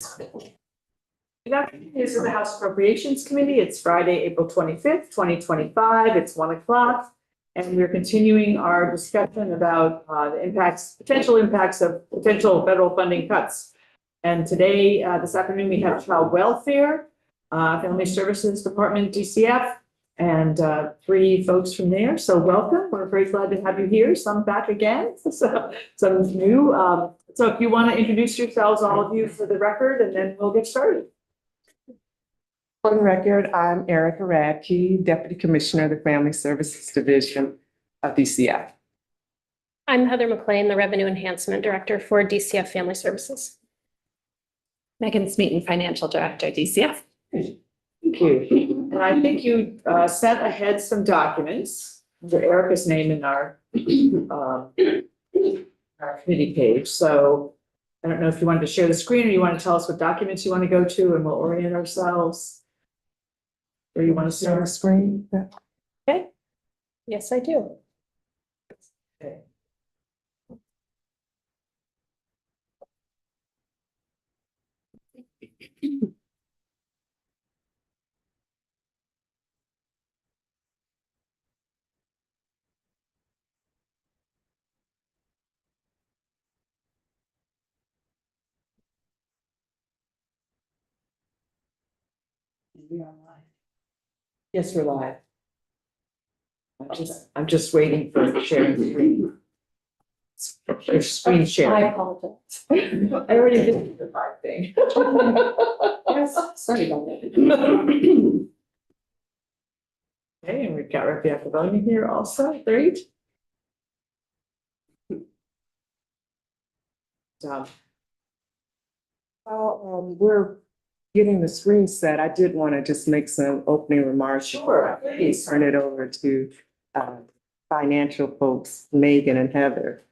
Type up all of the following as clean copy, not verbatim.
Good afternoon. This is the House Appropriations Committee. It's Friday, April 25th, 2025. It's 1 o'clock. And we're continuing our discussion about the potential impacts of potential federal funding cuts. And today, this afternoon, we have Child Welfare, Family Services Department, DCF, and 3 folks from there. So welcome. We're very glad to have you here. Some back again, so some new. So if you want to introduce yourselves, all of you, for the record, and then we'll get started. For the record, I'm Erica Radke, Deputy Commissioner of the Family Services Division of DCF. I'm Heather McLean, the Revenue Enhancement Director for DCF Family Services. Megan Smeaton, Financial Director, DCF. Thank you. And I think you sent ahead some documents under Erica's name in our committee page. So I don't know if you wanted to share the screen or you want to tell us what documents you want to go to and we'll orient ourselves. Or you want to Share the screen? Okay. Yes, I do. Okay. We are live. Yes, we're live. I'm just waiting for sharing screen. Screen I sharing. apologize. I already did the 5 thing. Yes, sorry about that. Okay, and we've got Rebecca Pavoni here also. Great. While we're getting the screen set, I did want to just make some opening remarks. Sure, Please turn it over to financial folks, Megan and Heather.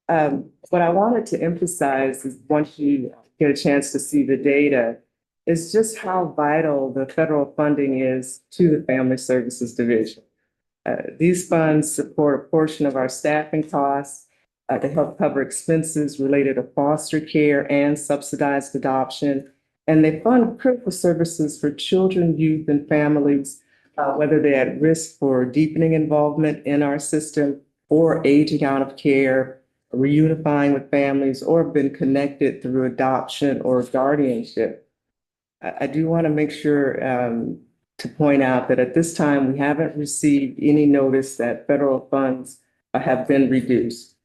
What I wanted to emphasize is once you get a chance to see the data, is just how vital the federal funding is to the Family Services Division. These funds support a portion of our staffing costs to help cover expenses related to foster care and subsidized adoption. And they fund critical services for children, youth, and families, whether they're at risk for deepening involvement in our system or aging out of care, reunifying with families, or been connected through adoption or guardianship. I do want to make sure to point out that at this time, we haven't received any notice that federal funds have been reduced.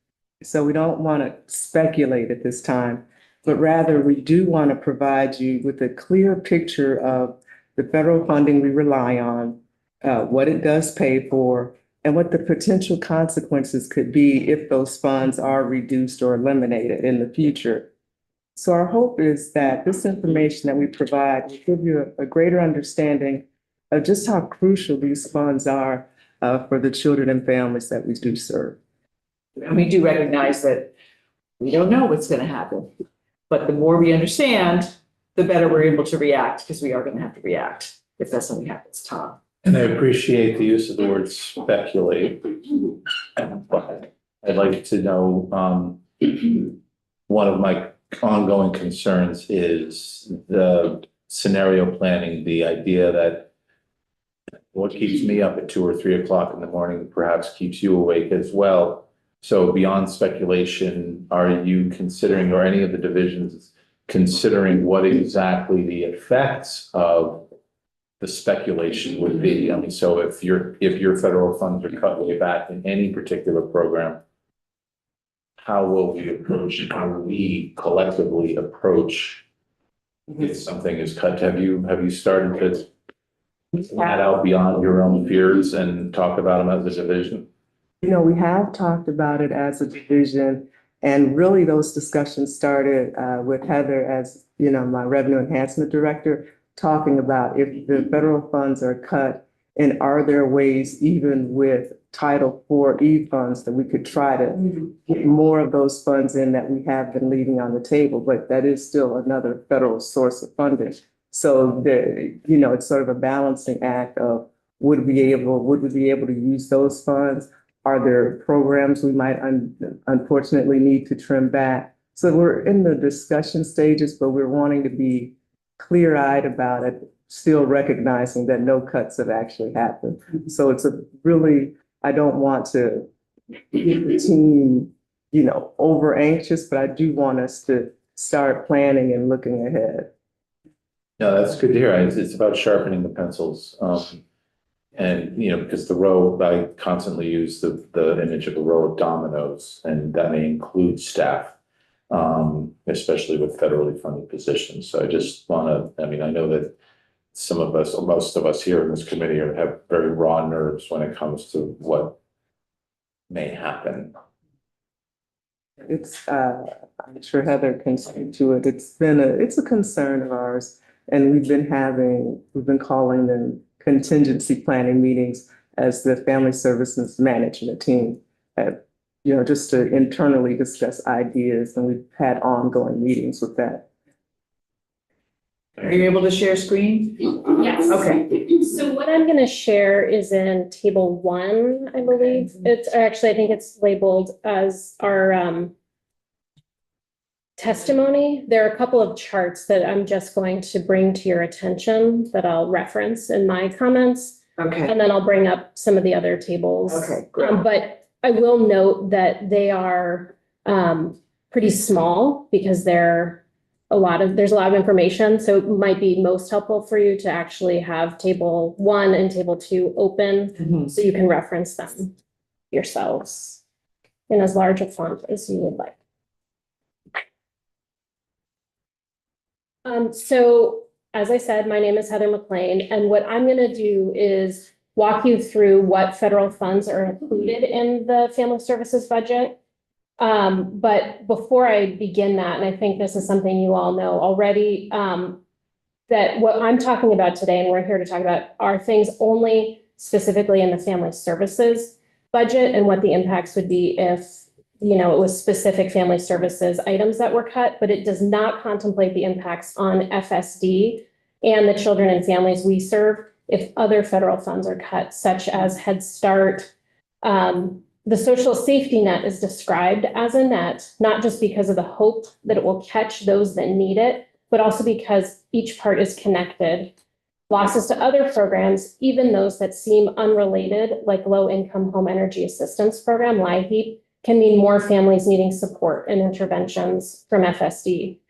So we don't want to speculate at this time, but rather we do want to provide you with a clear picture of the federal funding we rely on, what it does pay for, and what the potential consequences could be if those funds are reduced or eliminated in the future. So our hope is that this information that we provide will give you a greater understanding of just how crucial these funds are for the children and families that we do serve. and we do recognize that we don't know what's going to happen. But the more we understand, the better we're able to react, because we are going to have to react if that something happens, Tom. And I appreciate the use of the word speculate. But I'd like to know, one of my ongoing concerns is the scenario planning, the idea that what keeps me up at 2 or 3 o'clock in the morning perhaps keeps you awake as well. So beyond speculation, are you considering, or any of the divisions considering, what exactly the effects of the speculation would be? I mean, so if your federal funds are cut way back in any particular program, how will we collectively approach if something is cut? Have you started to add out beyond your own fears and talk about them as a division? You know, we have talked about it as a division, and really those discussions started with Heather as, my Revenue Enhancement Director, talking about if the federal funds are cut, and are there ways, even with Title IV funds, that we could try to get more of those funds in that we have been leaving on the table, but that is still another federal source of funding. So it's sort of a balancing act of would we be able to use those funds? Are there programs we might unfortunately need to trim back? So we're in the discussion stages, but we're wanting to be clear-eyed about it, still recognizing that no cuts have actually happened. So it's a really, I don't want to get the team, over anxious, but I do want us to start planning and looking ahead. No, that's good to hear. It's about sharpening the pencils. And, because I constantly use the image of a row of dominoes, and that may include staff, especially with federally funded positions. So I just want to, I know that most of us here in this committee have very raw nerves when it comes to what may happen. It's, I'm sure Heather can speak to it. It's a concern of ours. And we've been calling them contingency planning meetings as the family services management team, just to internally discuss ideas. And we've had ongoing meetings with that. Are you able to share screen? Yes. Okay. So what I'm going to share is in table 1, I believe. I think it's labeled as our testimony. There are a couple of charts that I'm just going to bring to your attention that I'll reference in my comments. Okay. And then I'll bring up some of the other tables. Okay, great. But I will note that they are pretty small because there's a lot of information. So it might be most helpful for you to actually have table 1 and table 2 open so you can reference them yourselves in as large a font as you would like. So as I said, my name is Heather McLean, and what I'm going to do is walk you through what federal funds are included in the family services budget. But before I begin that, and I think this is something you all know already, that what I'm talking about today and we're here to talk about are things only specifically in the family services budget and what the impacts would be if it was specific family services items that were cut, but it does not contemplate the impacts on FSD and the children and families we serve if other federal funds are cut, such as Head Start. The social safety net is described as a net, not just because of the hope that it will catch those that need it, but also because each part is connected. Losses to other programs, even those that seem unrelated, like Low-Income Home Energy Assistance Program, LIHEAP, can mean more families needing support and interventions from FSD.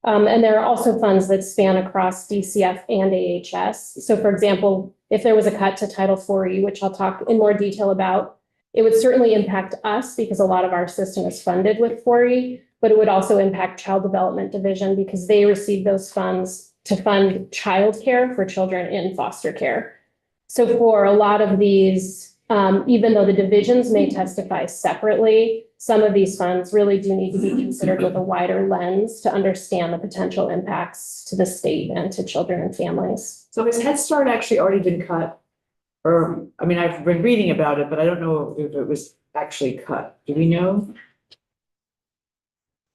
And there are also funds that span across DCF and AHS. So for example, if there was a cut to Title IV-E, which I'll talk in more detail about, it would certainly impact us because a lot of our system is funded with 4E, but it would also impact Child Development Division because they receive those funds to fund childcare for children in foster care. So for a lot of these, even though the divisions may testify separately, some of these funds really do need to be considered with a wider lens to understand the potential impacts to the state and to children and families. So has Head Start actually already been cut? Or, I've been reading about it, but I don't know if it was actually cut. Do we know?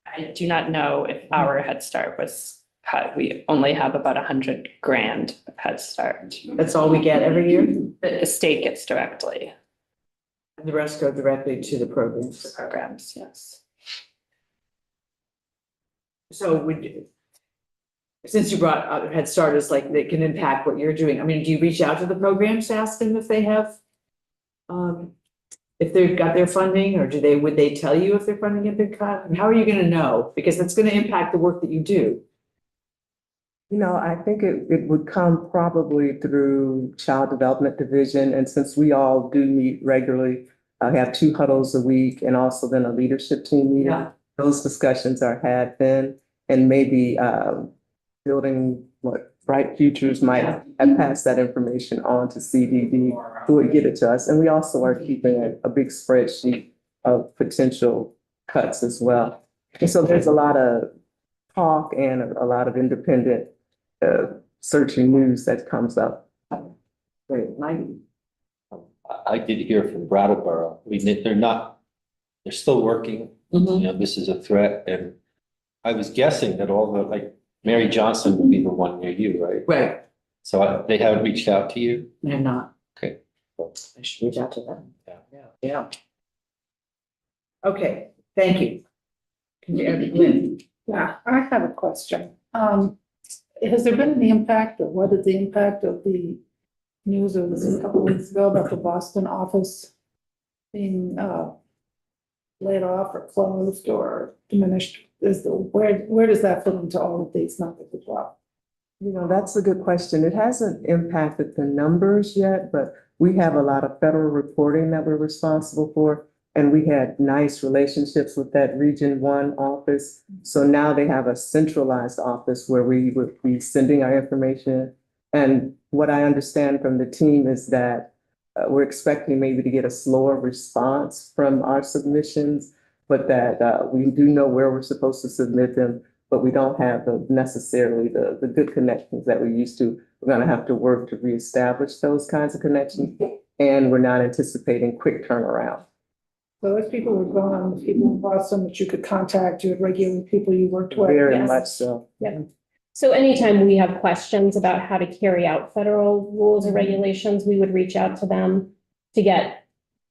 I do not know if our Head Start was cut. We only have about 100 grand of Head Start. That's all we get every year? The state gets directly And the rest go directly to the programs. the programs, yes. So since you brought up Head Start, it's like they can impact what you're doing. Do you reach out to the programs to ask them if they have, if they've got their funding, or would they tell you if their funding had been cut? And how are you going to know? Because that's going to impact the work that you do. I think it would come probably through Child Development Division. And since we all do meet regularly, I have 2 huddles a week and also then a leadership team meeting. Yeah. Those discussions are had then, and maybe building Bright Futures might have passed that information on to CDD, who would get it to us. And we also are keeping a big spreadsheet of potential cuts as well. And so there's a lot of talk and a lot of independent searching news that comes up. Great. I did hear from Brattleboro. They're still working. This is a threat. And I was guessing that Mary Johnson would be the one near you, right? Right. So they haven't reached out to you? They're not. Okay. I should reach out to them. Yeah. Yeah. Okay, thank you. Lynn? Yeah, I have a question. Has there been any impact, or what is the impact of the news of this a couple of weeks ago about the Boston office being laid off or closed or diminished? Where does that fit into all of these numbers as well? You know, that's a good question. It hasn't impacted the numbers yet, but we have a lot of federal reporting that we're responsible for. And we had nice relationships with that Region 1 office. So now they have a centralized office where we would be sending our information. And what I understand from the team is that we're expecting maybe to get a slower response from our submissions, but that we do know where we're supposed to submit them, but we don't have necessarily the good connections that we used to. We're going to have to work to reestablish those kinds of connections, and we're not anticipating quick turnaround. So those people were gone, the people in Boston that you could contact, you had regular people you worked with. Very Yes. much so. So anytime we have questions about how to carry out federal rules or regulations, we would reach out to them to get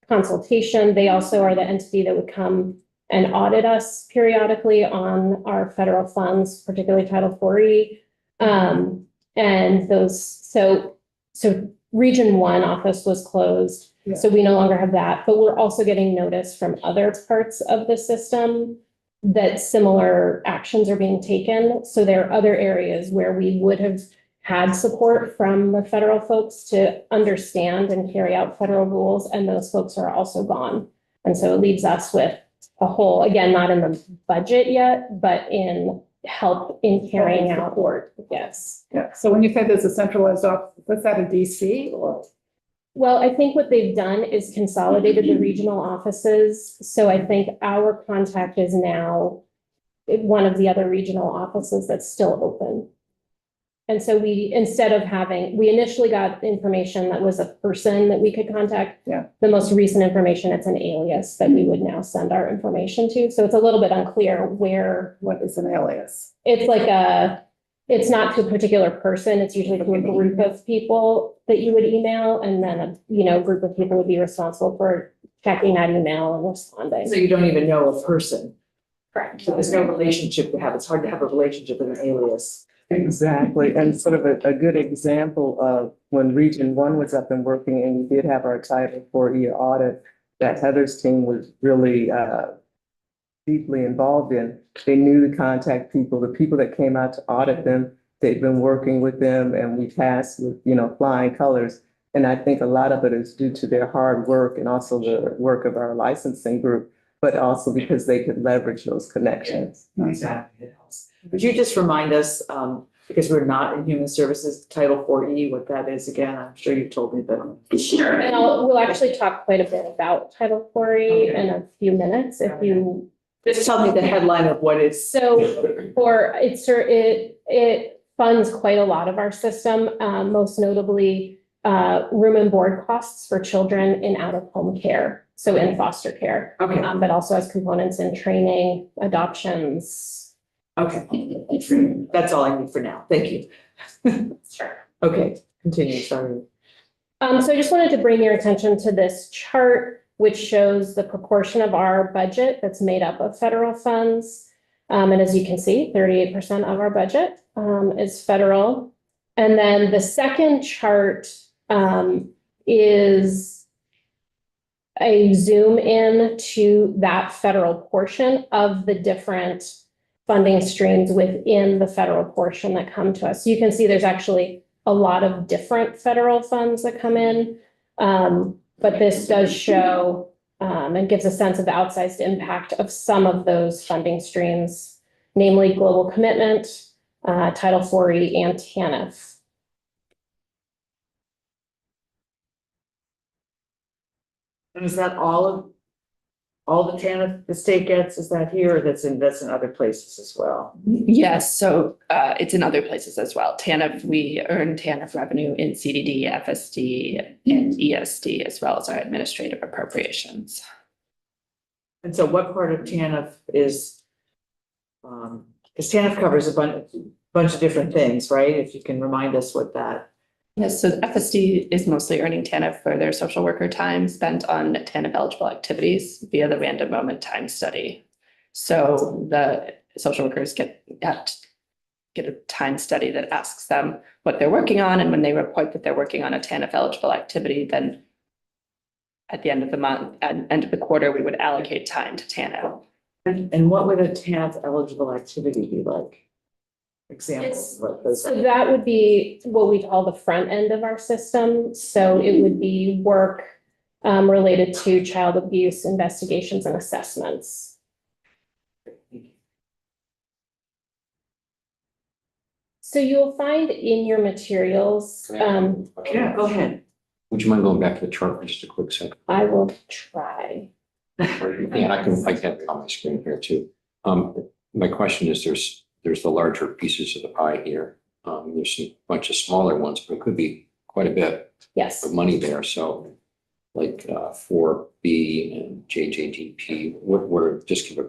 consultation. They also are the entity that would come and audit us periodically on our federal funds, particularly Title 4E. And so Region 1 office was closed. Yeah. So we no longer have that, but we're also getting notice from other parts of the system that similar actions are being taken. So there are other areas where we would have had support from the federal folks to understand and carry out federal rules, and those folks are also gone. And so it leaves us with a hole, again, not in the budget yet, but in help in carrying out work. Yes. Yeah, so when you say there's a centralized office, was that a DC or? Well, I think what they've done is consolidated the regional offices. So I think our contact is now one of the other regional offices that's still open. And so we initially got information that was a person that we could contact. Yeah. The most recent information, it's an alias that we would now send our information to. So it's a little bit unclear where. What is an alias? It's like it's not to a particular person, it's usually to a group of people that you would email, and then a group of people would be responsible for checking that email and responding. So you don't even know a person. Correct. So there's no relationship to have. It's hard to have a relationship with an alias. Exactly. And sort of a good example of when Region 1 was up and working, and we did have our Title 4E audit that Heather's team was really deeply involved in. They knew to contact people, the people that came out to audit them, they've been working with them, and we passed with, flying colors. And I think a lot of it is due to their hard work and also the work of our licensing group, but also because they could leverage those connections. Exactly. It helps. Would you just remind us, because we're not in human services, Title 4E, what that is again? I'm sure you've told me, but. Sure. And we'll actually talk quite a bit about Title 4E in a few minutes if you. Just tell me the headline of what it's. So it funds quite a lot of our system, most notably room and board costs for children in out-of-home care, so in foster care. Okay. But also has components in training, adoptions. Okay. That's all I need for now. Thank you. Sure. Okay, continue, sorry. So I just wanted to bring your attention to this chart, which shows the proportion of our budget that's made up of federal funds. And as you can see, 38% of our budget is federal. And then the second chart is a zoom in to that federal portion of the different funding streams within the federal portion that come to us. So you can see there's actually a lot of different federal funds that come in. But this does show and gives a sense of the outsized impact of some of those funding streams, namely Global Commitment, Title 4E, and TANF. And is that all the TANF the state gets? Is that here or that's in other places as well? Yes, so it's in other places as well. TANF, we earn TANF revenue in CDD, FSD, and ESD, as well as our administrative appropriations. And so what part of TANF is, because TANF covers a bunch of different things, right? If you can remind us what that. Yes, so the FSD is mostly earning TANF for their social worker time spent on TANF eligible activities via the random moment time study. So the social workers have to get a time study that asks them what they're working on, and when they report that they're working on a TANF eligible activity, then at the end of the month, at end of the quarter, we would allocate time to TANF. And what would a TANF eligible activity be like? Examples, what those So that would be what we call the front end of our system. So it would be work related to child abuse investigations and assessments. So you'll find in your materials, Yeah, go ahead. Would you mind going back to the chart for just a quick second? I will try. Yeah, I can have it on my screen here too. My question is, there's the larger pieces of the pie here. There's a bunch of smaller ones, but it could be quite a bit Yes. of money there. So like 4B and JJDP, just give a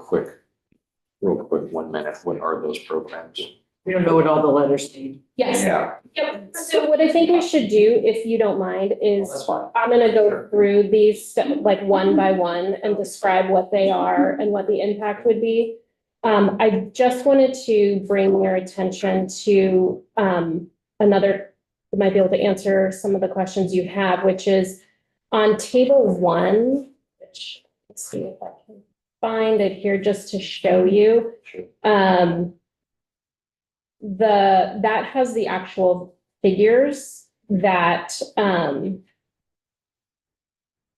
real quick 1 minute. What are those programs? We don't know what all the letters mean. Yes. Yeah. Yep. So what I think we should do, if you don't mind, is I'm gonna go through these like one by one and describe what they are and what the impact would be. I just wanted to bring your attention to another, who might be able to answer some of the questions you have, which is on table 1, which let's see if I can find it here just to show you. That has the actual figures that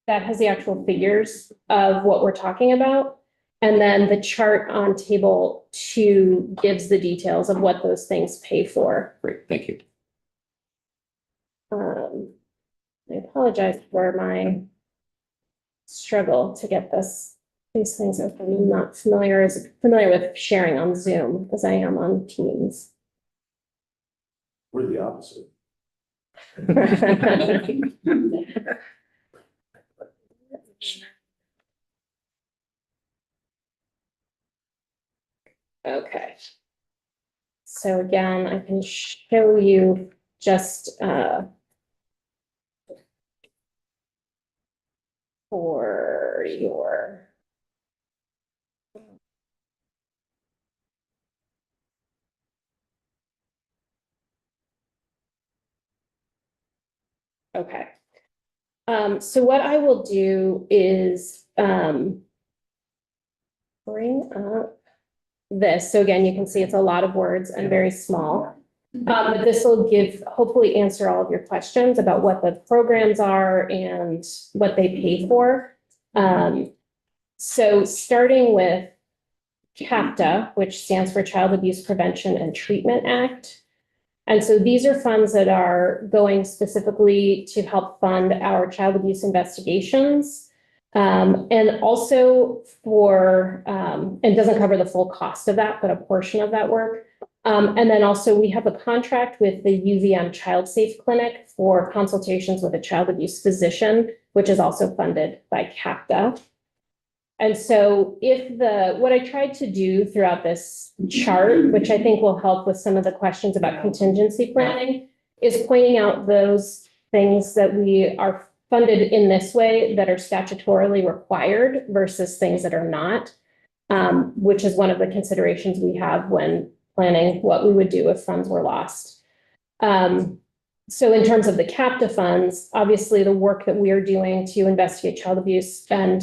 has the actual figures of what we're talking about. And then the chart on table 2 gives the details of what those things pay for. Great, thank you. I apologize for my struggle to get these things open. I'm not familiar with sharing on Zoom as I am on Teams. We're the opposite. Okay. So again, I can show you just for your okay. So what I will do is bring up this. So again, you can see it's a lot of words and very small. But this will hopefully answer all of your questions about what the programs are and what they pay for. So starting with CAPTA, which stands for Child Abuse Prevention and Treatment Act. And so these are funds that are going specifically to help fund our child abuse investigations. And also for, it doesn't cover the full cost of that, but a portion of that work. And then also we have a contract with the UVM Child Safe Clinic for consultations with a child abuse physician, which is also funded by CAPTA. And so what I tried to do throughout this chart, which I think will help with some of the questions about contingency planning, is pointing out those things that we are funded in this way that are statutorily required versus things that are not, which is one of the considerations we have when planning what we would do if funds were lost. So in terms of the CAPTA funds, obviously the work that we are doing to investigate child abuse and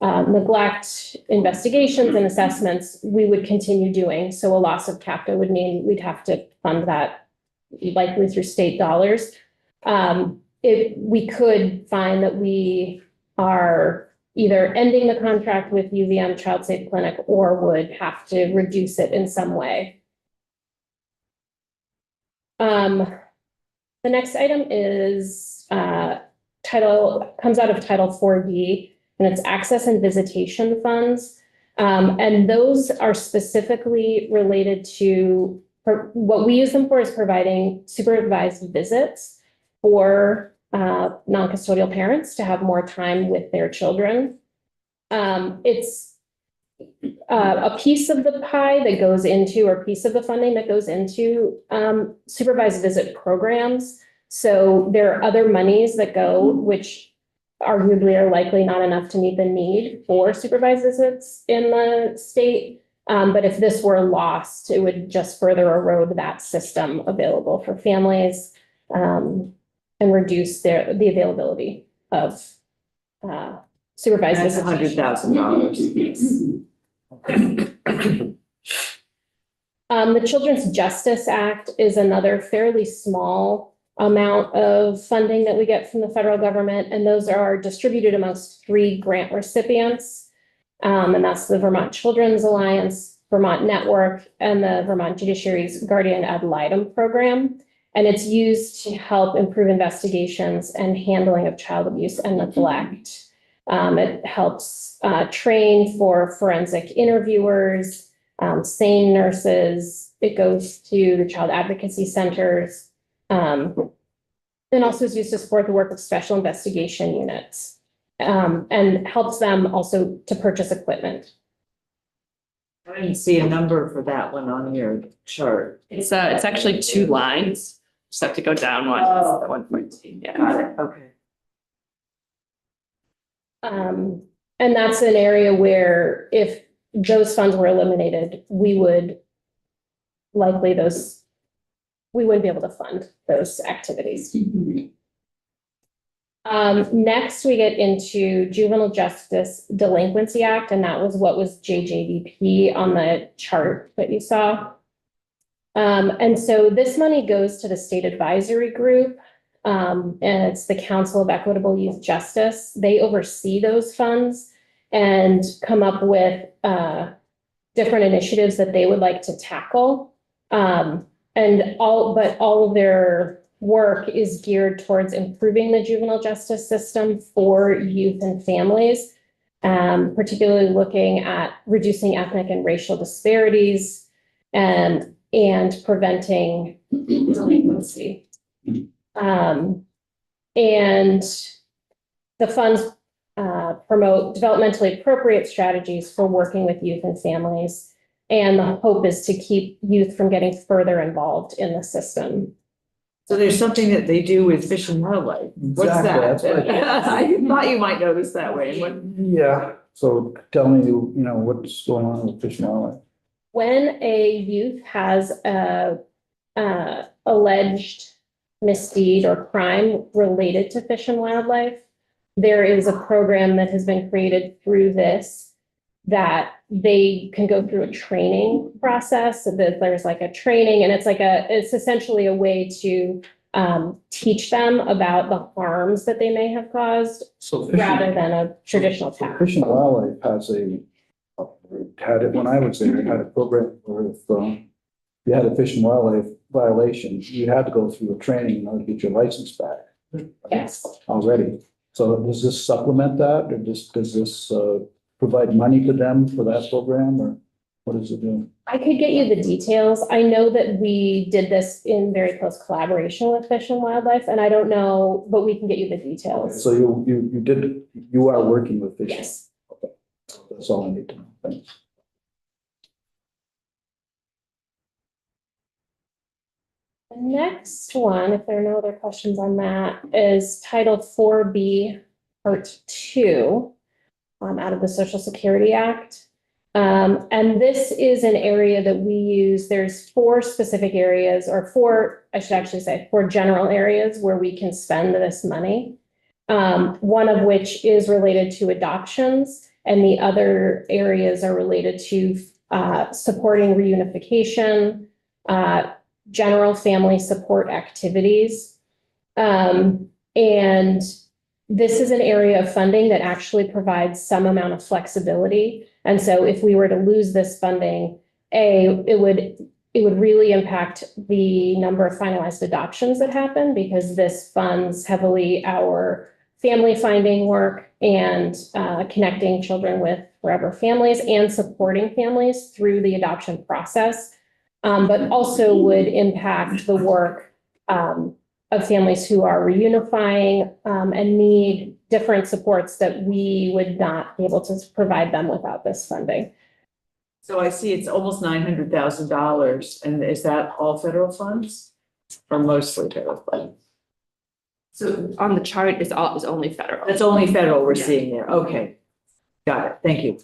neglect investigations and assessments, we would continue doing. So a loss of CAPTA would mean we'd have to fund that likely through state dollars. We could find that we are either ending the contract with UVM Child Safe Clinic or would have to reduce it in some way. The next item is comes out of Title 4D, and it's access and visitation funds. And those are specifically related to, what we use them for is providing supervised visits for non-custodial parents to have more time with their children. It's a piece of the pie that goes into, or piece of the funding that goes into supervised visit programs. So there are other monies that go, which arguably are likely not enough to meet the need for supervised visits in the state. But if this were lost, it would just further erode that system available for families, and reduce the availability of, supervised That's visits. $100,000. The Children's Justice Act is another fairly small amount of funding that we get from the federal government, and those are distributed amongst 3 grant recipients. And that's the Vermont Children's Alliance, Vermont Network, and the Vermont Judiciary's Guardian Ad Litem program. And it's used to help improve investigations and handling of child abuse and neglect. It helps train for forensic interviewers, SANE nurses. It goes to the child advocacy centers, and also is used to support the work of special investigation units, and helps them also to purchase equipment. I didn't see a number for that one on your chart. It's actually 2 lines, just have to go down one, Oh. the 1.2, yeah. Got it, okay. And that's an area where if those funds were eliminated, we wouldn't be able to fund those activities. Next, we get into Juvenile Justice Delinquency Act, and that was what was JJDP on the chart that you saw. And so this money goes to the state advisory group, and it's the Council of Equitable Youth Justice. They oversee those funds and come up with different initiatives that they would like to tackle. But all of their work is geared towards improving the juvenile justice system for youth and families, particularly looking at reducing ethnic and racial disparities and preventing delinquency. And the funds promote developmentally appropriate strategies for working with youth and families. And the hope is to keep youth from getting further involved in the system. So there's something that they do with Fish and Wildlife. What's that? I thought you might notice that way. Yeah, so tell me, what's going on with Fish and Wildlife? When a youth has a alleged misdeed or crime related to Fish and Wildlife, there is a program that has been created through this that they can go through a training process. So that there's like a training, and it's essentially a way to teach them about the harms that they may have caused So rather than a traditional tax. Fish and Wildlife had it when I was there, it had a program where if you had a Fish and Wildlife violation, you had to go through a training in order to get your license back. Yes. Already. So does this supplement that, or does this provide money to them for that program, or what does it do? I could get you the details. I know that we did this in very close collaboration with Fish and Wildlife, and I don't know, but we can get you the details. So you are working with Fish? Yes. Okay. That's all I need to know. Thanks. The next one, if there are no other questions on that, is Title 4B, Part 2, out of the Social Security Act. And this is an area that we use. There's 4 specific areas, or 4, I should actually say, 4 general areas where we can spend this money. One of which is related to adoptions, and the other areas are related to supporting reunification, general family support activities. And this is an area of funding that actually provides some amount of flexibility. And so if we were to lose this funding, it would really impact the number of finalized adoptions that happen, because this funds heavily our family finding work and connecting children with forever families and supporting families through the adoption process. But also would impact the work of families who are reunifying and need different supports that we would not be able to provide them without this funding. So I see it's almost $900,000, and is that all federal funds or mostly federal funds? So On the chart is only federal. that's only federal we're Yeah. seeing there. Okay. Got it. Thank you.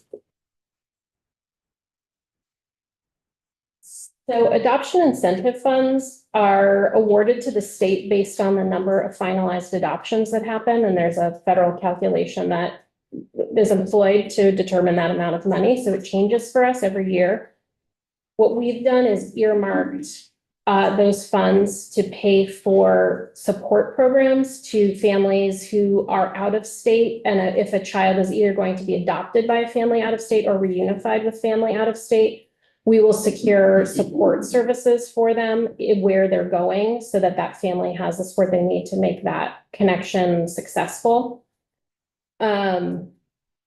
So adoption incentive funds are awarded to the state based on the number of finalized adoptions that happen, and there's a federal calculation that is employed to determine that amount of money, so it changes for us every year. What we've done is earmarked those funds to pay for support programs to families who are out of state, and if a child is either going to be adopted by a family out of state or reunified with family out of state, we will secure support services for them where they're going so that that family has the support they need to make that connection successful. And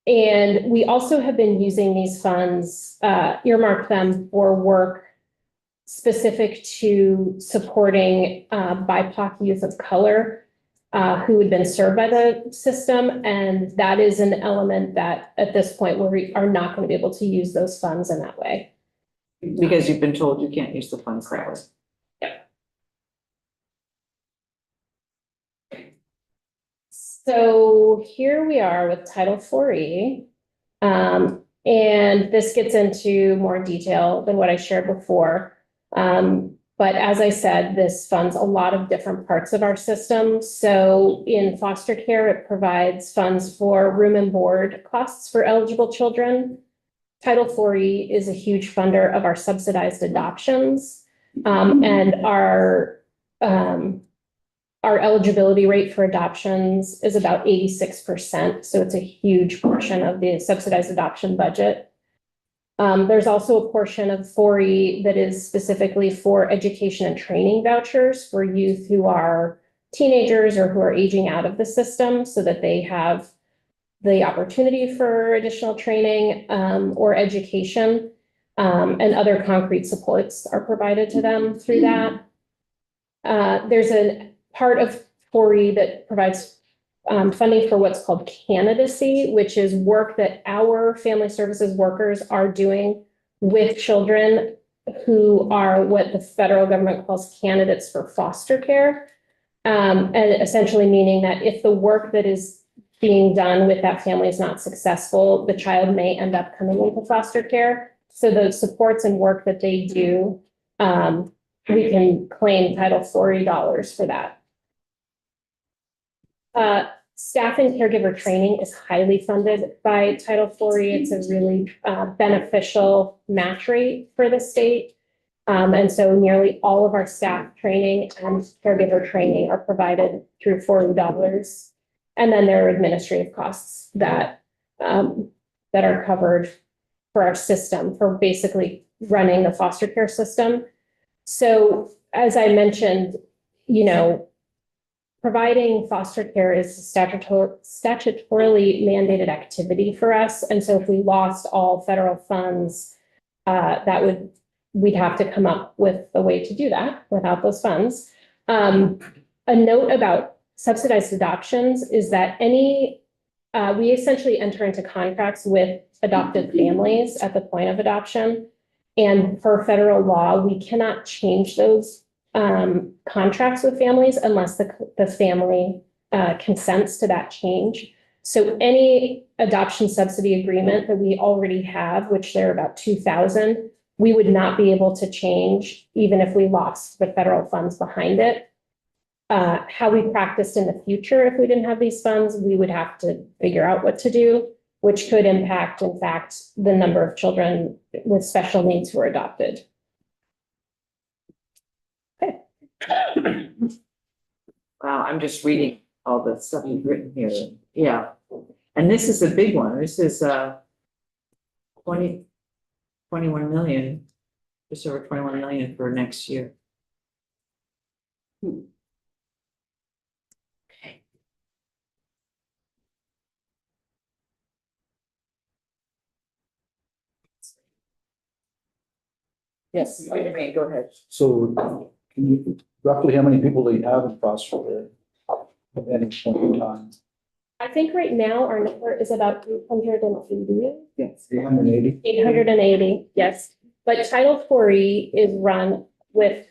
we also have been using these funds, earmark them for work specific to supporting BIPOC youth of color who had been served by the system. And that is an element that at this point we are not going to be able to use those funds in that way. Because you've been told you can't use the funds that way. So here we are with Title IV-E. And this gets into more detail than what I shared before. But as I said, this funds a lot of different parts of our system. So in foster care, it provides funds for room and board costs for eligible children. Title IV-E is a huge funder of our subsidized adoptions. And our eligibility rate for adoptions is about 86%. So it's a huge portion of the subsidized adoption budget. There's also a portion of IV-E that is specifically for education and training vouchers for youth who are teenagers or who are aging out of the system so that they have the opportunity for additional training or education, and other concrete supports are provided to them through that. There's a part of IV-E that provides funding for what's called candidacy, which is work that our family services workers are doing with children who are what the federal government calls candidates for foster care. And essentially meaning that if the work that is being done with that family is not successful, the child may end up coming into foster care. So those supports and work that they do, we can claim Title IV-E dollars for that. Staff and caregiver training is highly funded by Title IV-E. It's a really beneficial match rate for the state. And so nearly all of our staff training and caregiver training are provided through IV-E dollars. And then there are administrative costs that are covered for our system for basically running the foster care system. So as I mentioned, providing foster care is a statutorily mandated activity for us. And so if we lost all federal funds, we'd have to come up with a way to do that without those funds. A note about subsidized adoptions is that we essentially enter into contracts with adopted families at the point of adoption. And per federal law, we cannot change those contracts with families unless the family consents to that change. So any adoption subsidy agreement that we already have, which there are about 2,000, we would not be able to change even if we lost the federal funds behind it. How we practiced in the future, if we didn't have these funds, we would have to figure out what to do, which could impact, in fact, the number of children with special needs who are adopted. Okay. Wow, I'm just reading all the stuff you've written here. Yeah. And this is a big one. This is 21 million, just over 21 million for next year. Okay. Yes, go ahead. So can you, roughly how many people do you have in foster care at any point in time? I think right now our number is about 880. Yes. 880? 880, yes. But Title IV-E is run with,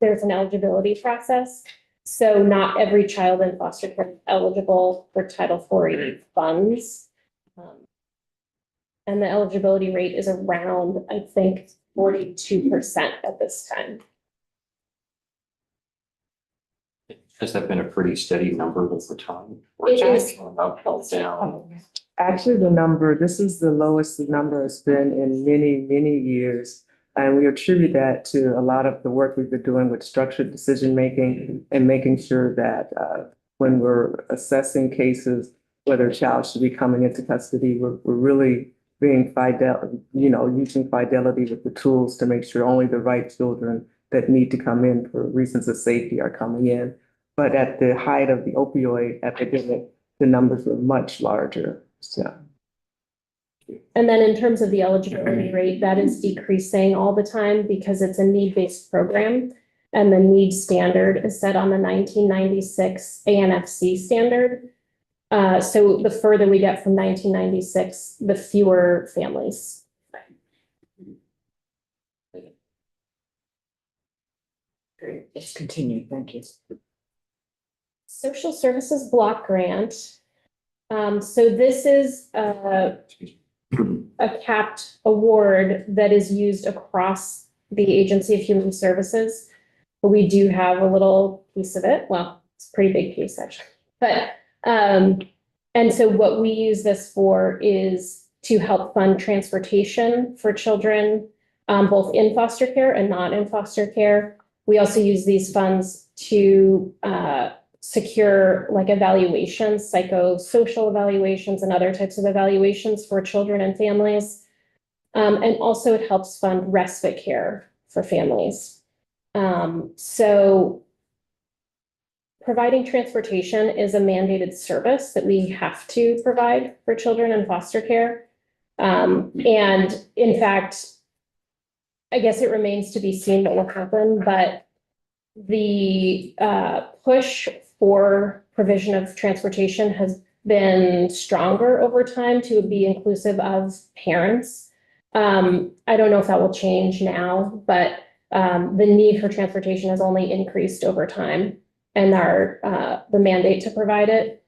there's an eligibility process. So not every child in foster care is eligible for Title IV funds. And the eligibility rate is around, I think, 42% at this time. Has that been a pretty steady number over time? Or It has is. it gone up, gone down? Actually, this is the lowest the number has been in many, many years. And we attribute that to a lot of the work we've been doing with structured decision-making and making sure that when we're assessing cases, whether a child should be coming into custody, we're really being using fidelity with the tools to make sure only the right children that need to come in for reasons of safety are coming in. But at the height of the opioid epidemic, the numbers were much larger, so. And then in terms of the eligibility rate, that is decreasing all the time because it's a need-based program. And the need standard is set on the 1996 ANFC standard. So the further we get from 1996, the fewer families. Great, let's continue, thank you. Social services block grant. So this is Excuse me. a capped award that is used across the Agency of Human Services. But we do have a little piece of it. Well, it's a pretty big piece actually. But and so what we use this for is to help fund transportation for children, both in foster care and not in foster care. We also use these funds to secure like evaluations, psychosocial evaluations and other types of evaluations for children and families. And also it helps fund respite care for families. So providing transportation is a mandated service that we have to provide for children in foster care. And in fact, I guess it remains to be seen what will happen, but the push for provision of transportation has been stronger over time to be inclusive of parents. I don't know if that will change now, but the need for transportation has only increased over time and the mandate to provide it.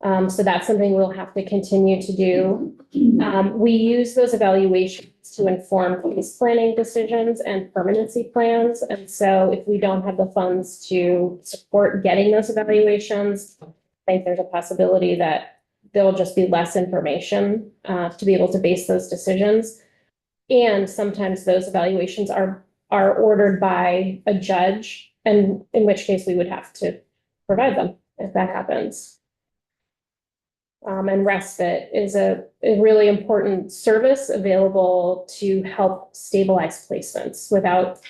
So that's something we'll have to continue to do. We use those evaluations to inform case planning decisions and permanency plans. And so if we don't have the funds to support getting those evaluations, I think there's a possibility that there'll just be less information to be able to base those decisions. And sometimes those evaluations are ordered by a judge, and in which case we would have to provide them if that happens. And respite is a really important service available to help stabilize placements without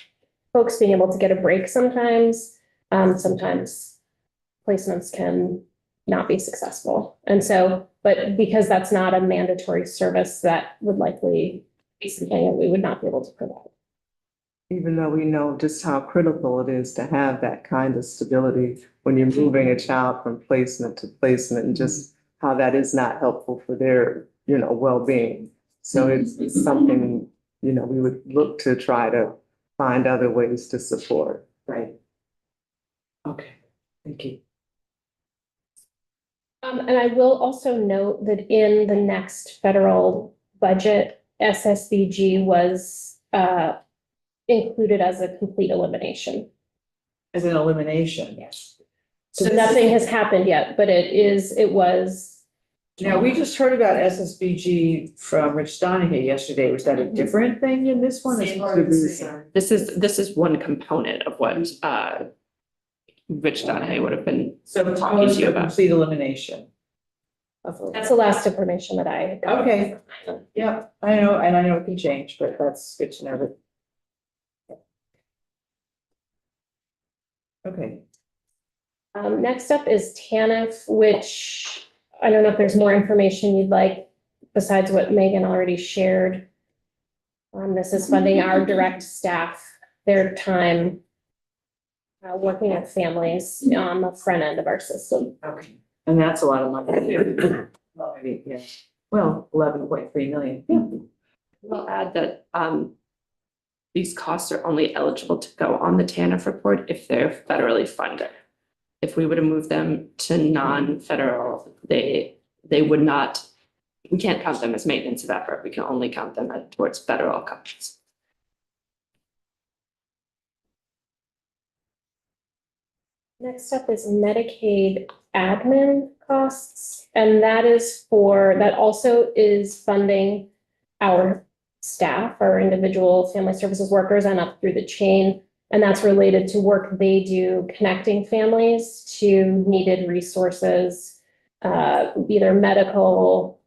folks being able to get a break sometimes. Sometimes placements can not be successful. And so, but because that's not a mandatory service, that would likely be something that we would not be able to provide. Even though we know just how critical it is to have that kind of stability when you're moving a child from placement to placement, and just how that is not helpful for their, well-being. So it's something, we would look to try to find other ways to support. Right. Okay, thank you. And I will also note that in the next federal budget, SSBG was included as a complete elimination. As an elimination. Yes. So nothing has happened yet, but it was. Now, we just heard about SSBG from Rich Donahue yesterday. Was that a different thing in this one? This is one component of what Rich Donahue would have been. So it's talking almost to you a about. complete elimination. That's the last information that I. Okay, yeah, I know, and I know it can change, but that's good to know that. Okay. Next up is TANF, which I don't know if there's more information you'd like besides what Megan already shared. This is funding our direct staff, their time working with families on the front end of our system. Okay, and that's a lot of money. Already, yeah. Well, 11.3 million. Yeah. We'll add that these costs are only eligible to go on the TANF report if they're federally funded. if we were to move them to non-federal, they would not, we can't count them as maintenance of effort. We can only count them towards federal costs. Next up is Medicaid admin costs, and that also is funding our staff, our individual family services workers and up through the chain. And that's related to work they do connecting families to needed resources, either medical,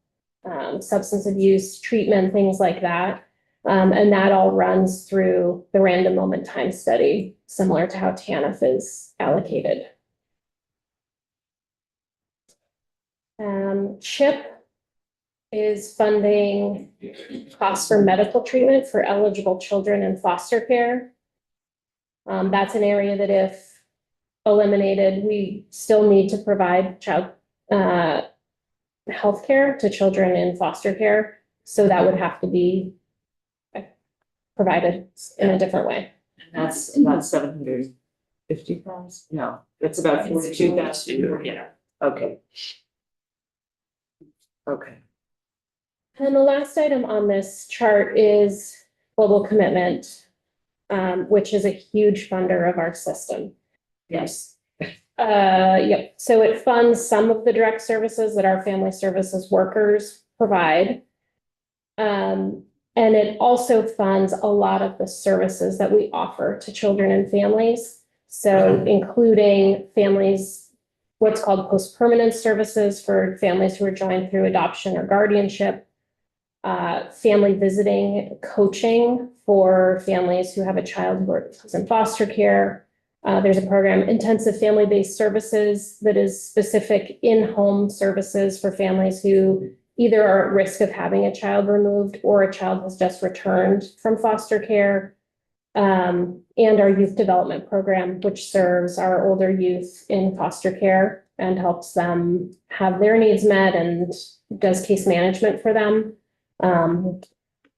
substance abuse, treatment, things like that. And that all runs through the random moment time study, similar to how TANF is allocated. CHIP is funding costs for medical treatment for eligible children in foster care. That's an area that if eliminated, we still need to provide child healthcare to children in foster care. So that would have to be provided in a different way. And that's about 750,000? No, that's about 42,000. Yeah. Okay. Okay. And the last item on this chart is global commitment, which is a huge funder of our system. Yes. Yep. So it funds some of the direct services that our family services workers provide. And it also funds a lot of the services that we offer to children and families. So including families, what's called post-permanent services for families who are joined through adoption or guardianship, family visiting, coaching for families who have a child who's in foster care. There's a program, intensive family-based services, that is specific in-home services for families who either are at risk of having a child removed or a child has just returned from foster care. And our youth development program, which serves our older youth in foster care and helps them have their needs met and does case management for them,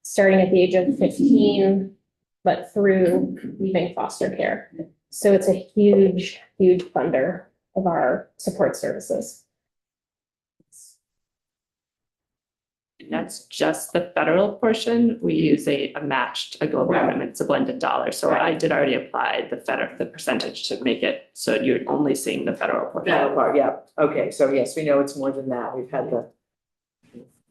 starting at the age of 15, but through leaving foster care. So it's a huge, huge funder of our support services. That's just the federal portion. We use a matched, a global commitment. It's a blended dollar. So I did already apply the percentage to make it so you're only seeing the federal portion. That part, yeah. Okay, so yes, we know it's more than that. We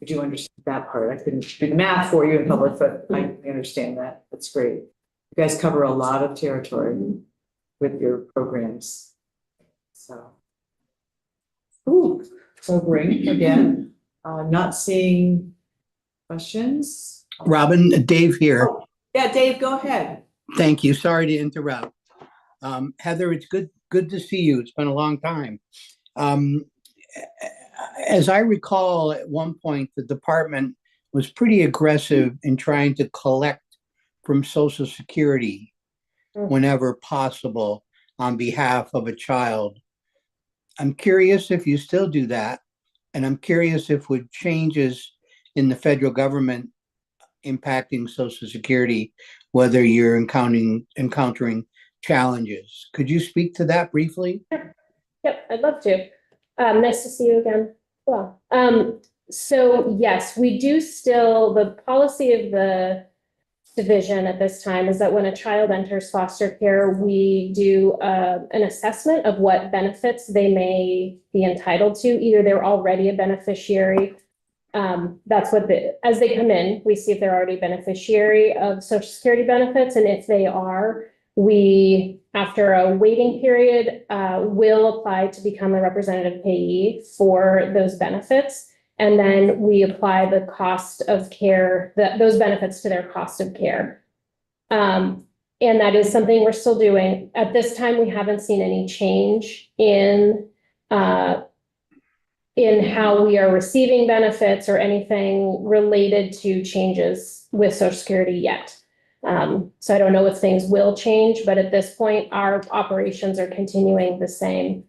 do understand that part. I couldn't do the math for you in public, but I understand that. That's great. You guys cover a lot of territory with your programs. So. Ooh, sobering again. Not seeing questions. Robin, Dave here. Oh, yeah, Dave, go ahead. Thank you. Sorry to interrupt. Heather, it's good to see you. It's been a long time. As I recall, at one point, the department was pretty aggressive in trying to collect from Social Security whenever possible on behalf of a child. I'm curious if you still do that. And I'm curious if with changes in the federal government impacting Social Security, whether you're encountering challenges. Could you speak to that briefly? Yep, I'd love to. Nice to see you again. Well, so yes, we do still, the policy of the division at this time is that when a child enters foster care, we do an assessment of what benefits they may be entitled to. Either they're already a beneficiary. That's what as they come in, we see if they're already beneficiary of Social Security benefits. And if they are, we, after a waiting period, will apply to become a representative payee for those benefits. And then we apply the cost of care, those benefits to their cost of care. And that is something we're still doing. At this time, we haven't seen any change in how we are receiving benefits or anything related to changes with Social Security yet. So I don't know if things will change, but at this point, our operations are continuing the same.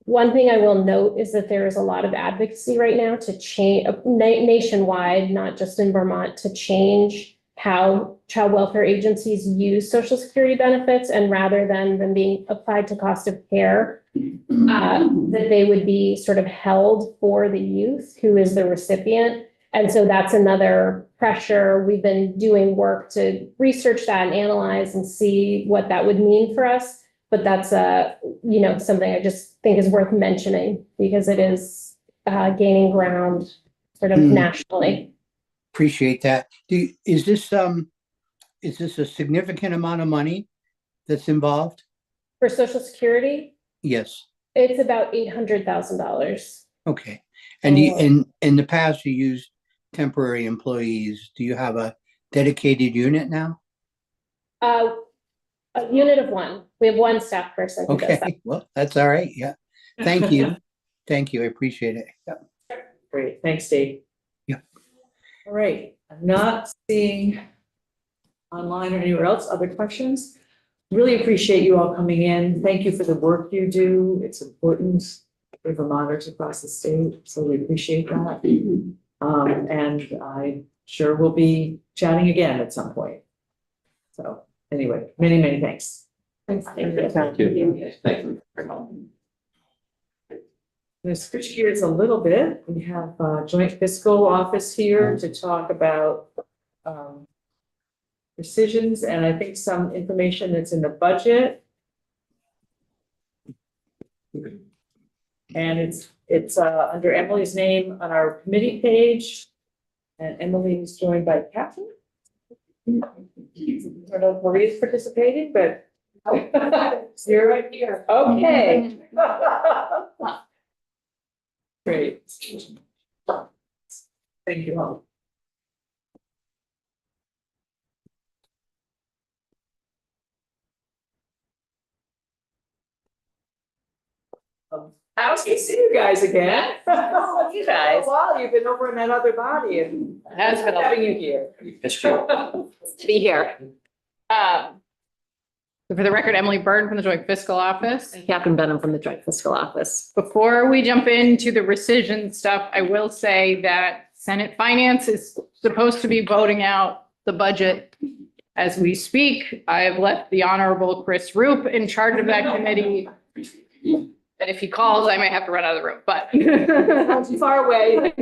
One thing I will note is that there is a lot of advocacy right now to change nationwide, not just in Vermont, to change how child welfare agencies use social security benefits, and rather than them being applied to cost of care, that they would be sort of held for the youth who is the recipient. And so that's another pressure. We've been doing work to research that and analyze and see what that would mean for us. But that's something I just think is worth mentioning because it is gaining ground sort of nationally. Appreciate that. Is this a significant amount of money that's involved? For Social Security, Yes. it's about $800,000. Okay. And in the past, you used temporary employees. Do you have a dedicated unit now? A unit of one. We have one staff person who does that. Okay, well, that's all right. Yeah. Thank you. Thank you. I appreciate it. Yeah. Great, thanks, Dave. Yeah. All right, I'm not seeing online or anywhere else, other questions? Really appreciate you all coming in. Thank you for the work you do. It's important for Vermonters across the state, so we appreciate that. And I'm sure we'll be chatting again at some point. So anyway, many, many thanks. Thanks. Thank you. Thank you very much. I'm going to switch gears a little bit. We have joint fiscal office here to talk about decisions and I think some information that's in the budget. And it's under Emily's name on our committee page. And Emily is joined by Catherine. I don't know if Maria's participating, but you're right here. Okay. Great. Thank you all. How's to see you guys again? You guys. Wow, you've been over in that other body and Has been a having you here. Missed you. to be here. So for the record, Emily Byrne from the Joint Fiscal Office. Catherine Benham from the Joint Fiscal Office. Before we jump into the rescission stuff, I will say that Senate Finance is supposed to be voting out the budget as we speak. I have left the Honorable Chris Roop in charge of that committee. And if he calls, I may have to run out of the room, but. Too far away.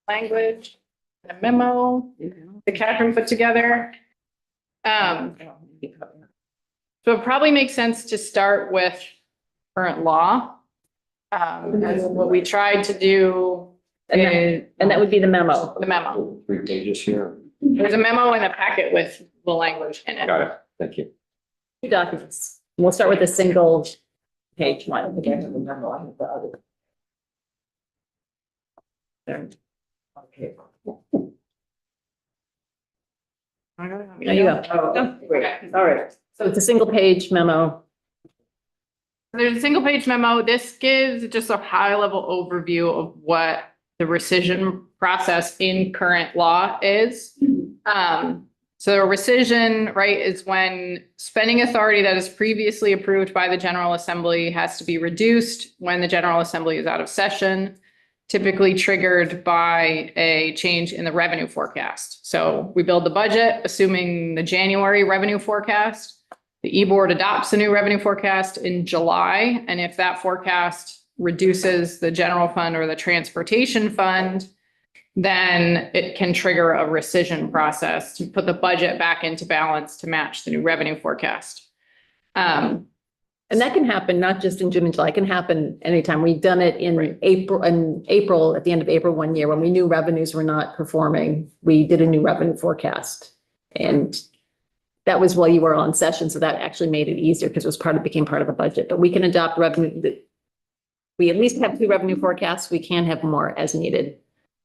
Language, a memo, that Catherine put together. So it probably makes sense to start with current law. As what we tried to do is And that would be the memo. the memo. 3 pages here. There's a memo in a packet with the language in it. Got it. Thank you. 2 documents. We'll start with a single page one. Okay, I have the memo, I have the other. There. Okay. There you go. Oh, great, all right. So it's a single page memo. There's a single page memo. This gives just a high level overview of what the rescission process in current law is. So a rescission, right, is when spending authority that is previously approved by the General Assembly has to be reduced when the General Assembly is out of session, typically triggered by a change in the revenue forecast. So we build the budget, assuming the January revenue forecast. The E-Board adopts a new revenue forecast in July, and if that forecast reduces the general fund or the transportation fund, then it can trigger a rescission process to put the budget back into balance to match the new revenue forecast. And that can happen not just in June and July, it can happen anytime. We've done it in Right. April, at the end of April one year, when we knew revenues were not performing, we did a new revenue forecast. And that was while you were on session, so that actually made it easier because it was became part of the budget. But we can adopt revenue. We at least have 2 revenue forecasts. We can have more as needed.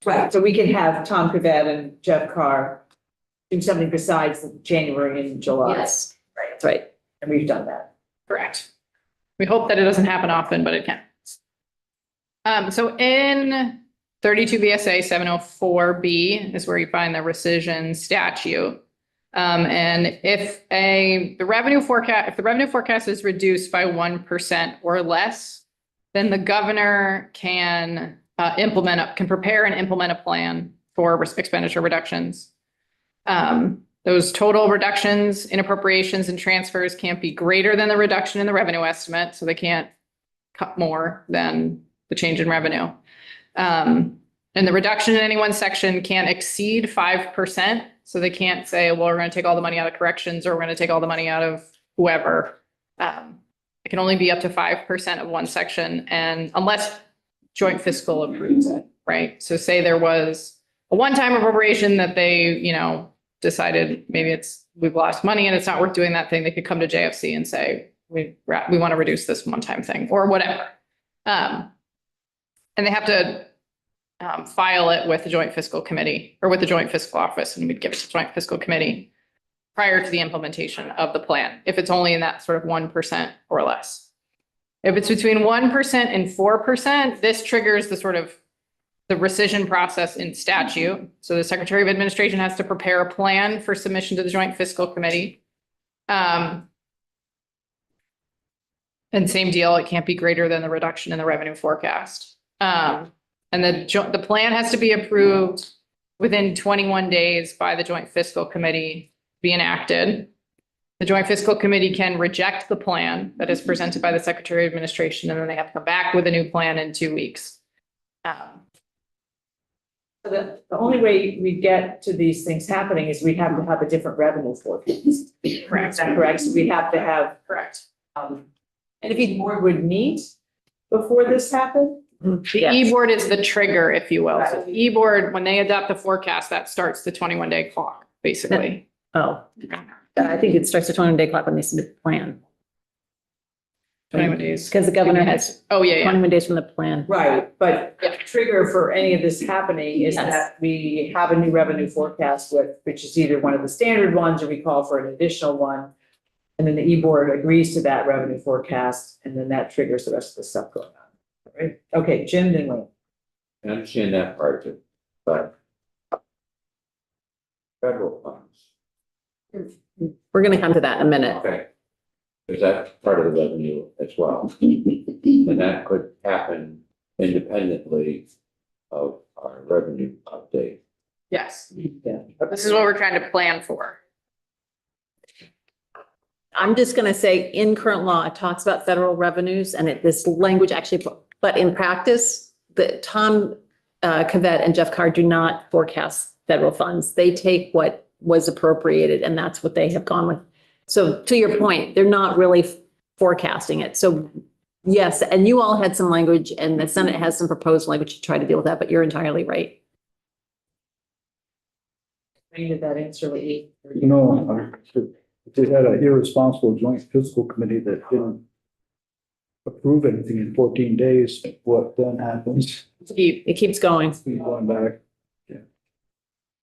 Right, so we can have Tom Cravett and Jeff Carr do something besides January and July. Yes, that's right. And we've done that. Correct. We hope that it doesn't happen often, but it can. So in 32 VSA 704B is where you find the rescission statute. And if the revenue forecast is reduced by 1% or less, then the governor can prepare and implement a plan for expenditure reductions. Those total reductions in appropriations and transfers can't be greater than the reduction in the revenue estimate, so they can't cut more than the change in revenue. And the reduction in any one section can't exceed 5%. So they can't say, well, we're going to take all the money out of corrections, or we're going to take all the money out of whoever. It can only be up to 5% of one section, and unless joint fiscal approves it, right? So say there was a one-time appropriation that they, decided maybe we've lost money and it's not worth doing that thing, they could come to JFC and say, we want to reduce this one-time thing or whatever. And they have to file it with the Joint Fiscal Committee or with the Joint Fiscal Office, and we'd give it to the Joint Fiscal Committee prior to the implementation of the plan, if it's only in that sort of 1% or less. If it's between 1% and 4%, this triggers the rescission process in statute. So the Secretary of Administration has to prepare a plan for submission to the Joint Fiscal Committee. And same deal, it can't be greater than the reduction in the revenue forecast. And the plan has to be approved within 21 days by the Joint Fiscal Committee to be enacted. The Joint Fiscal Committee can reject the plan that is presented by the Secretary of Administration, and then they have to come back with a new plan in 2 weeks. The only way we get to these things happening is we have to have a different revenue forecast. Correct. Is that correct? So we have to have. Correct. And if the board would meet before this happened? The E-board is the trigger, if you will. So the E-board, when they adopt the forecast, that starts the 21-day clock, basically. Oh, I think it starts the 21-day clock when they submit the plan. 21 days. Because the governor has Oh, yeah. 21 days from the plan. Right, but the trigger for any of this happening is Yes. that we have a new revenue forecast which is either one of the standard ones or we call for an additional one. And then the E-board agrees to that revenue forecast, and then that triggers the rest of the stuff going on. Right? Okay, Jim, then Wayne. I understand that part of it, but federal funds, We're going to come to that in a minute. okay. Because that's part of the revenue as well. And that could happen independently of our revenue update. Yes. Yeah. This is what we're trying to plan for. I'm just going to say in current law, it talks about federal revenues and this language actually, but in practice, Tom Cavett and Jeff Carr do not forecast federal funds. They take what was appropriated and that's what they have gone with. So to your point, they're not really forecasting it. So yes, and you all had some language and the Senate has some proposed language to try to deal with that, but you're entirely right. Did that answer what you? If they had an irresponsible joint fiscal committee that didn't approve anything in 14 days, what then happens? It keeps going. Keep going back.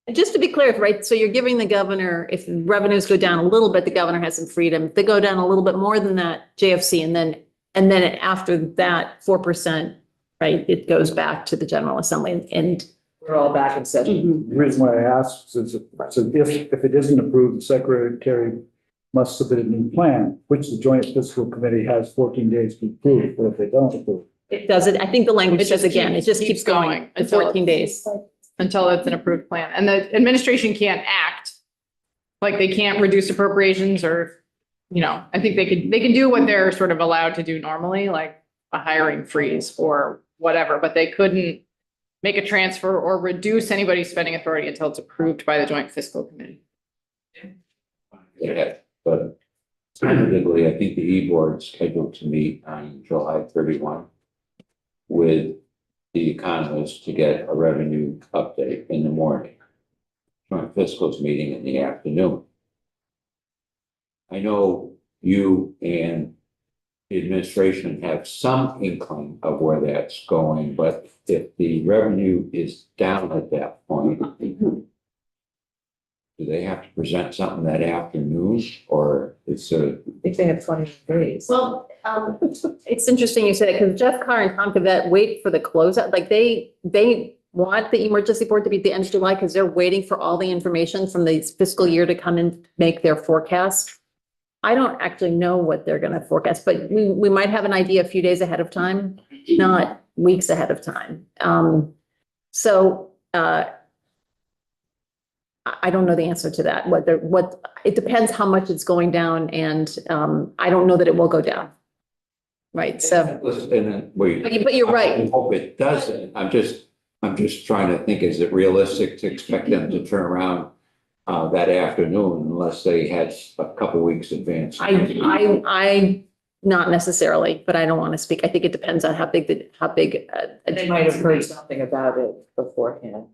And just to be clear, right, so you're giving the governor, if revenues go down a little bit, the governor has some freedom. If they go down a little bit more than that, JFC, and then after that 4%, right, it goes back to the General Assembly and We're all back in session. The reason why I asked is so if it isn't approved, the secretary must submit a new plan, which the joint fiscal committee has 14 days to approve, but if they don't approve. it does it. I think the language It says just again, it just keeps going in until 14 days. Until it's an approved plan. And the administration can't act. Like they can't reduce appropriations or, I think they can do what they're sort of allowed to do normally, like a hiring freeze or whatever, but they couldn't make a transfer or reduce anybody's spending authority until it's approved by the Joint Fiscal Committee. Yeah, but tentatively, I think the E-board is scheduled to meet on July 31 with the economists to get a revenue update in the morning. Joint fiscal's meeting in the afternoon. I know you and the administration have some inkling of where that's going, but if the revenue is down at that point, do they have to present something that afternoon or it's a? If they have 20 days. Well, it's interesting you say that because Jeff Carr and Tom Cavett wait for the closeout. Like they want the emergency board to be at the end of July because they're waiting for all the information from the fiscal year to come and make their forecast. I don't actually know what they're gonna forecast, but we might have an idea a few days ahead of time, not weeks ahead of time. I don't know the answer to that, it depends how much it's going down and, I don't know that it will go down. Right, so, Listen, wait. but you're right. I hope it doesn't. I'm just trying to think, is it realistic to expect them to turn around that afternoon unless they had a couple weeks advance? I, not necessarily, but I don't want to speak. I think it depends on how big. They might have heard something about it beforehand,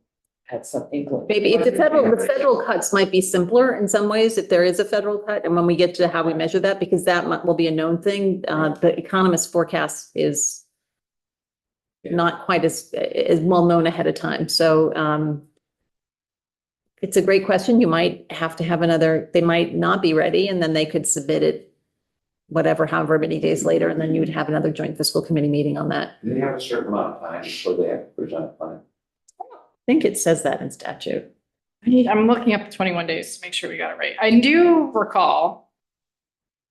had something. Maybe the federal cuts might be simpler in some ways if there is a federal cut. And when we get to how we measure that, because will be a known thing, the economist forecast is not quite as well known ahead of time. So, it's a great question. You might have to have they might not be ready and then they could submit it however many days later, and then you would have another joint fiscal committee meeting on that. They have a certain amount of time before they have to present a plan. I think it says that in statute. I'm looking up the 21 days to make sure we got it right. I do recall.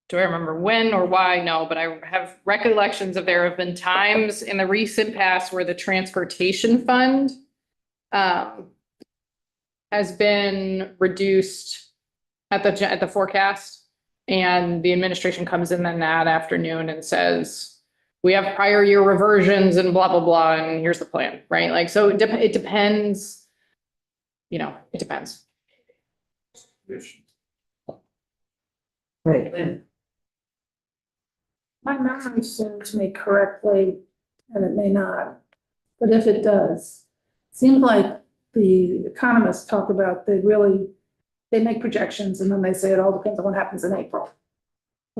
Do I remember when or why? No, but I have recollections of there have been times in the recent past where the transportation fund has been reduced at the forecast. And the administration comes in then that afternoon and says, we have prior year reversions and blah, blah, blah, and here's the plan, right? Like, so it depends, it depends. Right. My memory serves me correctly, and it may not, but if it does, it seems like the economists talk about they make projections and then they say it all depends on what happens in April.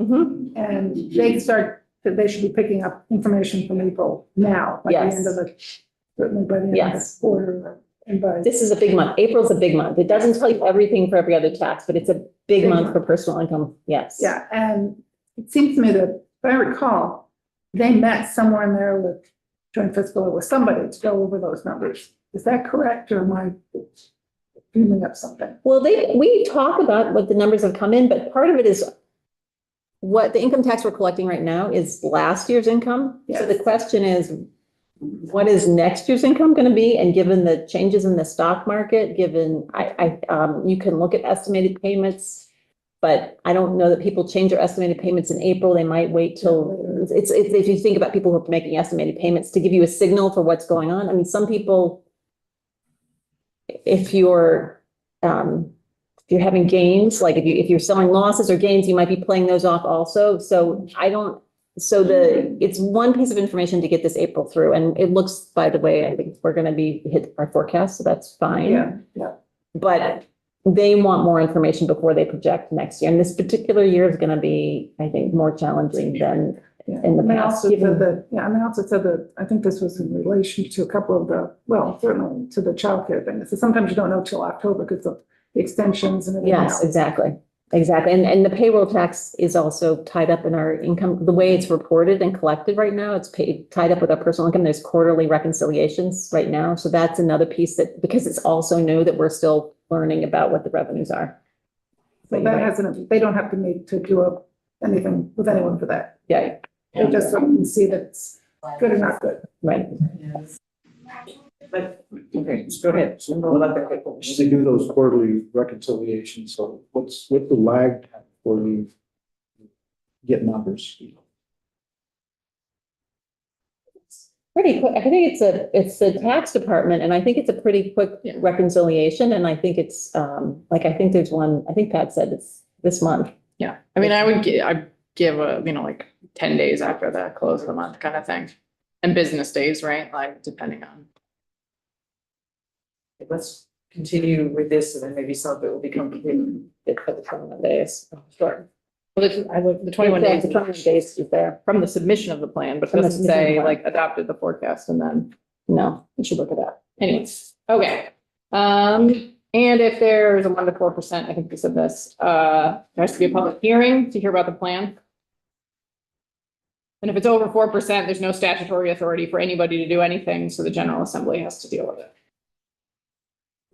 Mm-hmm. And they should be picking up information from April now, like the end of certainly by the end of the quarter. This is a big month. April's a big month. It doesn't tell you everything for every other tax, but it's a big month for personal income. Yes. Yeah, and it seems to me that, if I recall, they met somewhere in there with joint fiscal with somebody to go over those numbers. Is that correct, or am I dreaming up something? Well, we talk about what the numbers have come in, but part of it is what the income tax we're collecting right now is last year's income. Yes. So the question is, what is next year's income going to be? And given the changes in the stock market, you can look at estimated payments, but I don't know that people change their estimated payments in April. They might wait till it's if you think about people who are making estimated payments to give you a signal for what's going on. I mean, some people, if you're having gains, like if you're selling losses or gains, you might be playing those off also. So it's one piece of information to get this April through. And it looks, by the way, I think we're going to be hit our forecast, so that's fine. Yeah. But they want more information before they project next year. And this particular year is going to be, I think, more challenging than in the past. And they also said that, I think this was in relation to a couple of certainly to the childcare thing. So sometimes you don't know till October because of the extensions and everything else. Yes, exactly. And the payroll tax is also tied up in our income. The way it's reported and collected right now, it's tied up with our personal income. There's quarterly reconciliations right now. So that's another piece because it's also new that we're still learning about what the revenues are. So they don't have to do anything with anyone for that. Yeah. They just look and see that it's good or not good. Right. But, okay, go ahead. They do those quarterly reconciliations, so what's the lag time before you get numbers? Pretty quick. I think it's the tax department, and I think it's a pretty quick reconciliation. And I think it's I think there's one. I think Pat said it's this month. Yeah, I mean, I'd give like 10 days after the close of the month kind of thing, and business days, right? Like depending on. Let's continue with this, and then maybe some of it will become clear for the 21 days. Sure. Well, the 21 days. The 21 days is there. From the submission of the plan, but it From the doesn't submission of the say plan. like adopted the forecast and then No. we should look at that. Anyways, okay. And if there's a 1 to 4%, I think we said this, there has to be a public hearing to hear about the plan. And if it's over 4%, there's no statutory authority for anybody to do anything, so the General Assembly has to deal with it.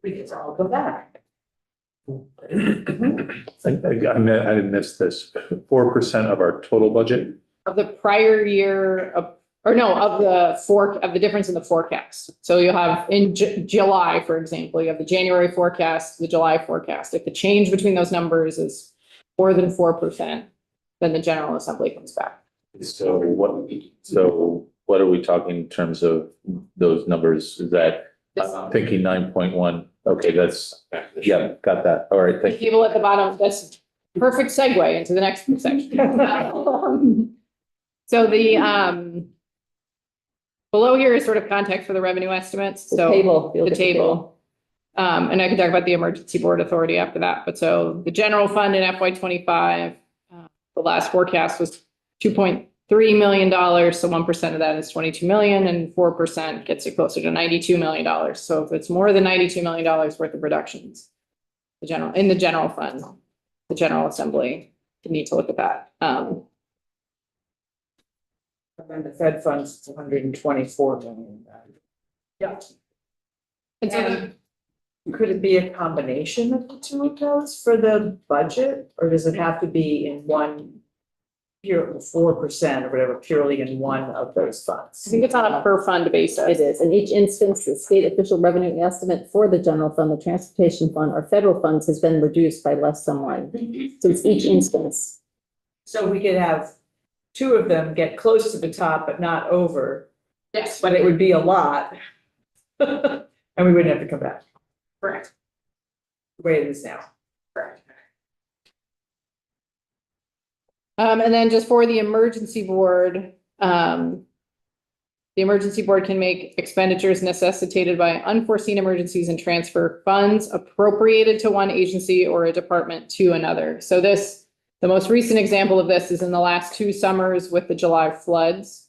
We can all go back. I missed this. 4% of our total budget? Of the prior year, of the difference in the forecast. So you'll have in July, for example, you have the January forecast, the July forecast. If the change between those numbers is more than 4%, then the General Assembly comes back. So what are we talking in terms of those numbers? Is that, I'm thinking 9.1. Okay, that's, yeah, got that. All right, thank you. People at the bottom, that's perfect segue into the next section. So the, below here is sort of context for the revenue estimates. So the table. And I can talk about the emergency board authority after that. But so the general fund in FY 25, the last forecast was $2.3 million. So 1% of that is 22 million and 4% gets you closer to $92 million. So if it's more than $92 million worth of reductions, in the general fund, the General Assembly, you need to look at that. And the Fed funds, 124 million. Yeah. And so Could it be a combination of the two of those for the budget, or does it have to be in one? Pure 4% or whatever, purely in one of those funds? I think it's on a per fund basis. It is. In each instance, the state official revenue estimate for the general fund, the transportation fund, or federal funds has been reduced by less than one. So it's each instance. So we could have two of them get close to the top, but not over, Yes, but it would be a lot. And we wouldn't have to come back, correct. the way it is now. Correct. And then just for the emergency board, the emergency board can make expenditures necessitated by unforeseen emergencies and transfer funds appropriated to one agency or a department to another. So the most recent example of this is in the last 2 summers with the July floods.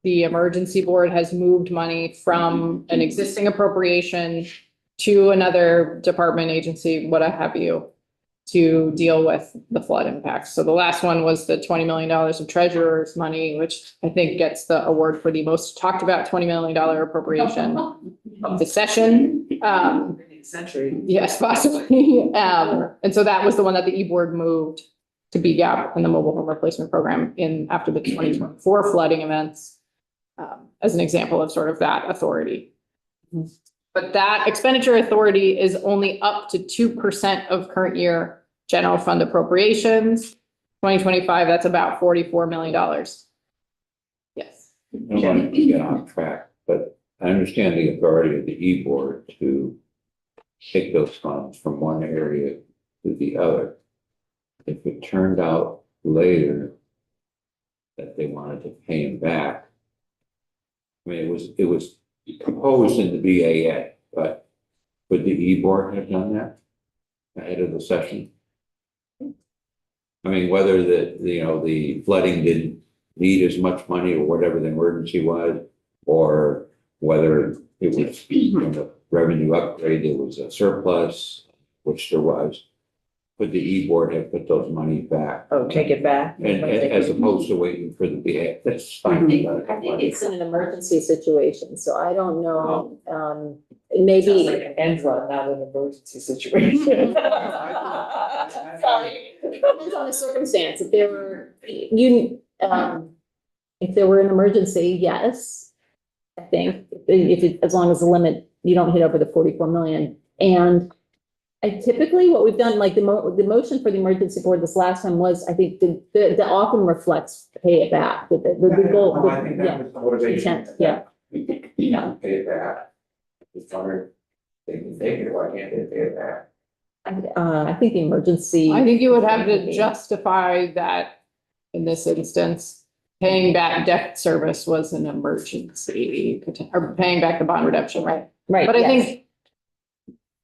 The emergency board has moved money from an existing appropriation to another department, agency, what have you, to deal with the flood impacts. So the last one was the $20 million of treasurer's money, which I think gets the award for the most talked about $20 million appropriation of the session. Century. Yes, possibly. And so that was the one that the e-board moved to BGAP in the mobile home replacement program after the 2024 flooding events, as an example of sort of that authority. But that expenditure authority is only up to 2% of current year general fund appropriations. 2025, that's about $44 million. Yes. I don't want to get off track, but I understand the authority of the e-board to take those funds from one area to the other. If it turned out later that they wanted to pay him back, I mean, it was proposed in the BAA, but would the e-board have done that ahead of the session? I mean, whether the flooding didn't need as much money or whatever the emergency was, or whether it was from the revenue upgrade, there was a surplus, which there was. Would the e-board have put those money back? Oh, take it back. And as opposed to waiting for the BA, that's fine. I think it's in an emergency situation, so I don't know, Sounds maybe. like an end run, not an emergency situation. Sorry. Depends on the circumstance. If there were, if there were an emergency, yes. I think as long as the limit, you don't hit over the 44 million. And typically what we've done, like the motion for the emergency board this last time was, I think the often reflects pay it back. The goal. I think that was the motivation. Intent, yeah. Yeah. Pay it back. It's hard. They can take it, why can't they pay it back? I think the emergency. I think you would have to justify that in this instance, paying back debt service was an emergency, or paying back the bond redemption, right? Right. But I yes. think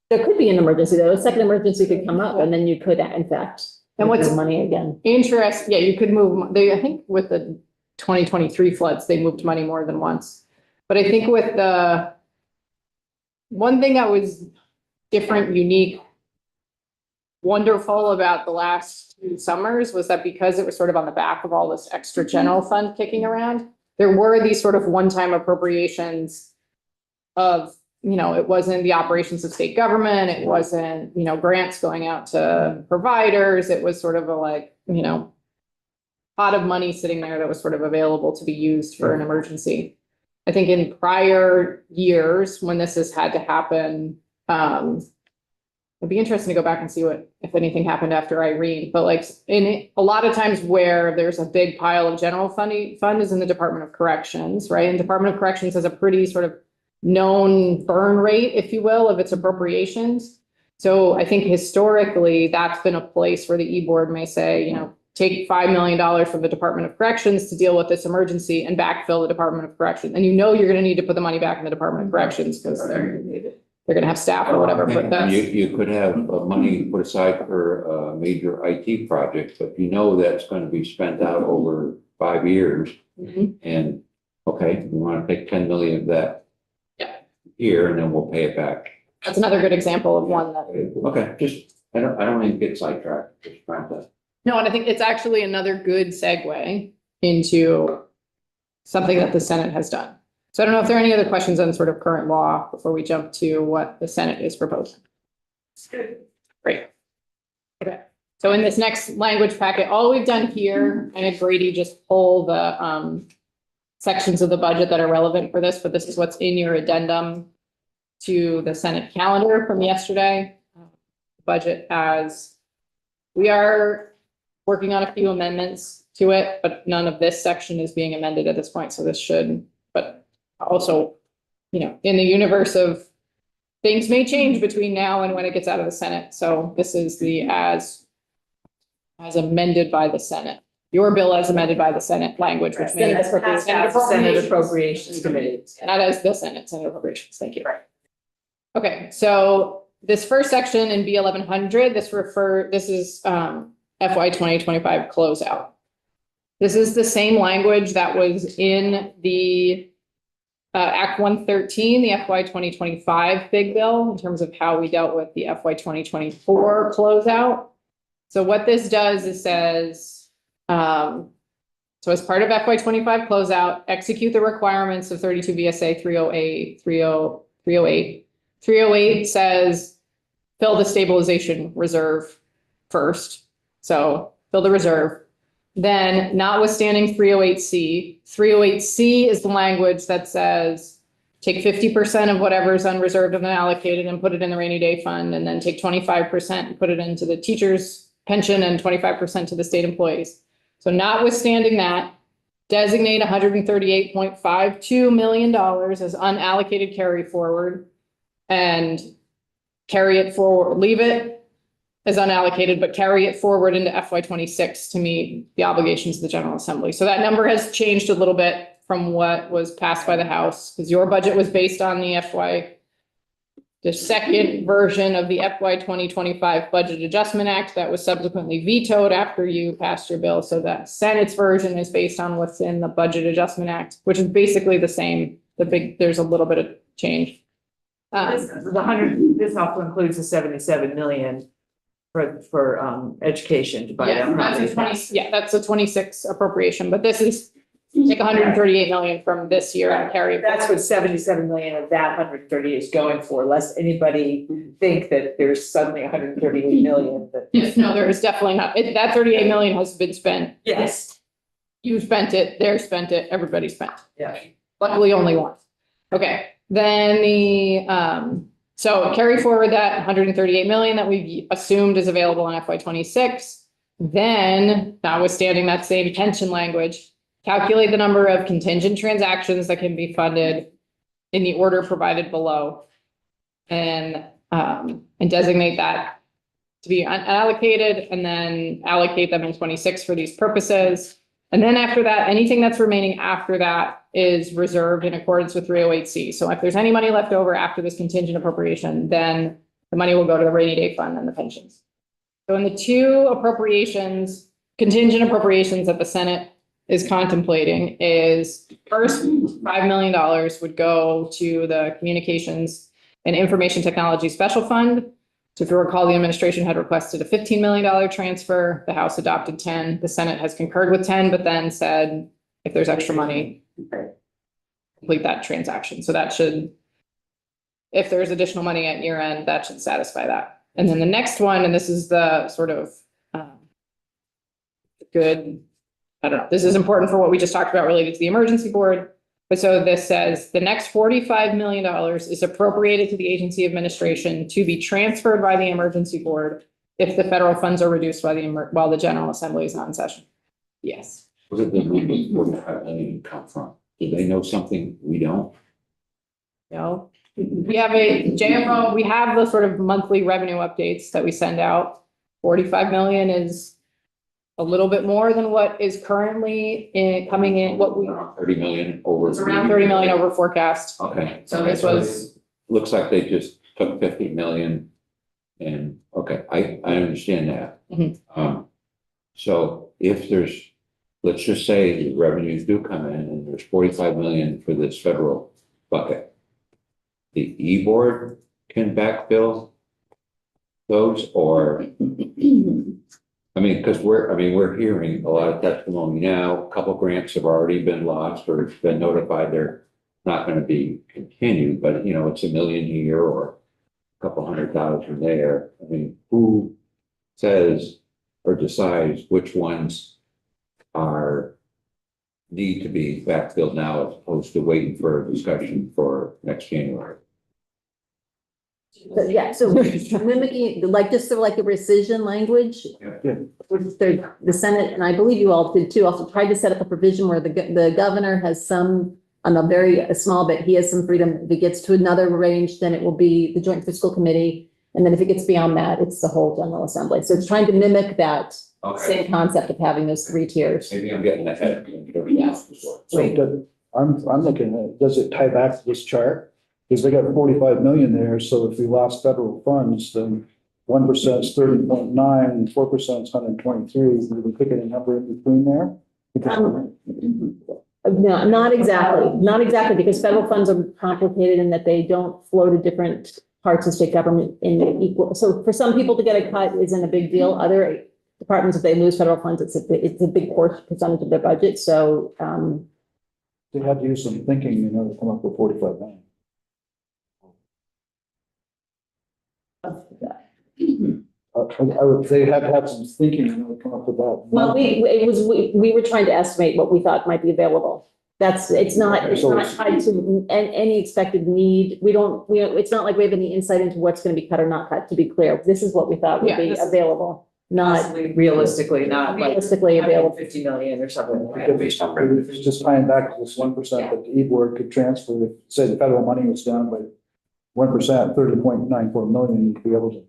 There could be an emergency though. A second emergency could come up and then you could in fact. And what's move money again? yeah, you could move, I think with the 2023 floods, they moved money more than once. But I think with the one thing that was different, unique, wonderful about the last 2 summers was that because it was sort of on the back of all this extra general fund kicking around, there were these sort of one-time appropriations of it wasn't the operations of state government, it wasn't, grants going out to providers, it was sort of a pot of money sitting there that was sort of available to be used for an emergency. I think in prior years, when this has had to happen, it'd be interesting to go back and see if anything happened after Irene, but in a lot of times where there's a big pile of general fund is in the Department of Corrections, right? And Department of Corrections has a pretty sort of known burn rate, if you will, of its appropriations. So I think historically, that's been a place where the E-Board may say, take $5 million from the Department of Corrections to deal with this emergency and backfill the Department of Corrections. And you're going to need to put the money back in the Department of Corrections because they're going to have staff or whatever, but that's. You could have money put aside for a major IT project, but that's going to be spent out over 5 years. Mhm. And, okay, we want to take 10 million of that. Yeah. Here, and then we'll pay it back. That's another good example of one that. Okay, I don't need to get sidetracked, just trying to. No, and I think it's actually another good segue into something that the Senate has done. So I don't know if there are any other questions on sort of current law before we jump to what the Senate is proposing. Great. Okay, so in this next language packet, all we've done here, I had Brady just pull the sections of the budget that are relevant for this, but this is what's in your addendum to the Senate calendar from yesterday. Budget as we are working on a few amendments to it, but none of this section is being amended at this point. So this should, but also, in the universe of things may change between now and when it gets out of the Senate. So this is the as amended by the Senate. Your bill as amended by the Senate language, which means Senate Appropriations Committee. not as the Senate Appropriations. Thank you. Okay, so this first section in B 1100, this is FY 2025 closeout. This is the same language that was in the Act 113, the FY 2025 big bill, in terms of how we dealt with the FY 2024 closeout. So what this does is says, so as part of FY 25 closeout, execute the requirements of 32 VSA 308, 308. 308 says, fill the stabilization reserve first. So fill the reserve. Then notwithstanding 308C, 308C is the language that says, take 50% of whatever is unreserved and unallocated and put it in the rainy day fund, and then take 25% and put it into the teacher's pension and 25% to the state employees. So notwithstanding that, designate $138.52 million as unallocated carry forward and carry it forward, leave it as unallocated, but carry it forward into FY 26 to meet the obligations of the General Assembly. So that number has changed a little bit from what was passed by the House, because your budget was based on the second version of the FY 2025 Budget Adjustment Act that was subsequently vetoed after you passed your bill. So that Senate's version is based on what's in the Budget Adjustment Act, which is basically the same. There's a little bit of change. This also includes the 77 million for education to buy down. That's a 26 appropriation, but this is take 138 million from this year and carry it. That's what 77 million of that 138 is going for, lest anybody think that there's suddenly 138 million. Yes, no, there is definitely not. That 38 million has been spent. Yes. You spent it, they spent it, everybody spent. Yeah. Luckily, only once. Okay, then so carry forward that 138 million that we've assumed is available in FY 26. Then, notwithstanding that same pension language, calculate the number of contingent transactions that can be funded in the order provided below, and designate that to be unallocated, and then allocate them in 26 for these purposes. And then after that, anything that's remaining after that is reserved in accordance with 308C. So if there's any money left over after this contingent appropriation, then the money will go to the rainy day fund and the pensions. So in the two contingent appropriations that the Senate is contemplating is first $5 million would go to the Communications and Information Technology Special Fund. So if you recall, the administration had requested a $15 million transfer. The House adopted 10. The Senate has concurred with 10, but then said, if there's extra money, complete that transaction. So that should if there's additional money at year end, that should satisfy that. And then the next one, and this is the sort of good, I don't know, this is important for what we just talked about related to the emergency board. But so this says the next $45 million is appropriated to the agency administration to be transferred by the emergency board if the federal funds are reduced while the General Assembly is not in session. Yes. Where did the number 45 million come from? Do they know something we don't? No, we have a JMO, we have the sort of monthly revenue updates that we send out. 45 million is a little bit more than what is currently coming in, what we, 30 million over. it's around 30 million over forecast. Okay. So this was, Looks like they just took 50 million and, okay, I understand that. Mhm. So if there's, let's just say the revenues do come in and there's 45 million for this federal bucket. The E-board can backfill those or, I mean, because we're hearing a lot of testimony now, a couple grants have already been lost or been notified they're not going to be continued, but you know, it's $1 million here or a couple 100,000 there. I mean, who says or decides which ones need to be backfilled now as opposed to waiting for a discussion for next January? Yeah, so mimicking, like, just sort of like the rescission language. Yeah. Which the Senate, and I believe you all did too, also tried to set up a provision where the governor has some, on a very small bit, he has some freedom. If it gets to another range, then it will be the Joint Fiscal Committee. And then if it gets beyond that, it's the whole General Assembly. So it's trying to mimic that same concept of having those three tiers. Maybe I'm getting ahead. Yes. So I'm looking at, does it tie back to this chart? Because they got 45 million there, so if we lost federal funds, then 1% is 30.9, 4% is 123. Did we pick a number in between there? No, not exactly, because federal funds are complicated in that they don't flow to different parts of state government in equal. So for some people to get a cut isn't a big deal. Other departments, if they lose federal funds, it's a big percentage of their budget. So They had to use some thinking, to come up with 45 million. They had to have some thinking, to come up with that. Well, we were trying to estimate what we thought might be available. It's not tied to any expected need. It's not like we have any insight into what's going to be cut or not cut, to be clear. This is what we thought would be available, not Possibly realistically, not like realistically available. 50 million or something. It's just tying back to this 1% that the E-board could transfer, if, say the federal money was down by 1%, 30.94 million, you'd be able to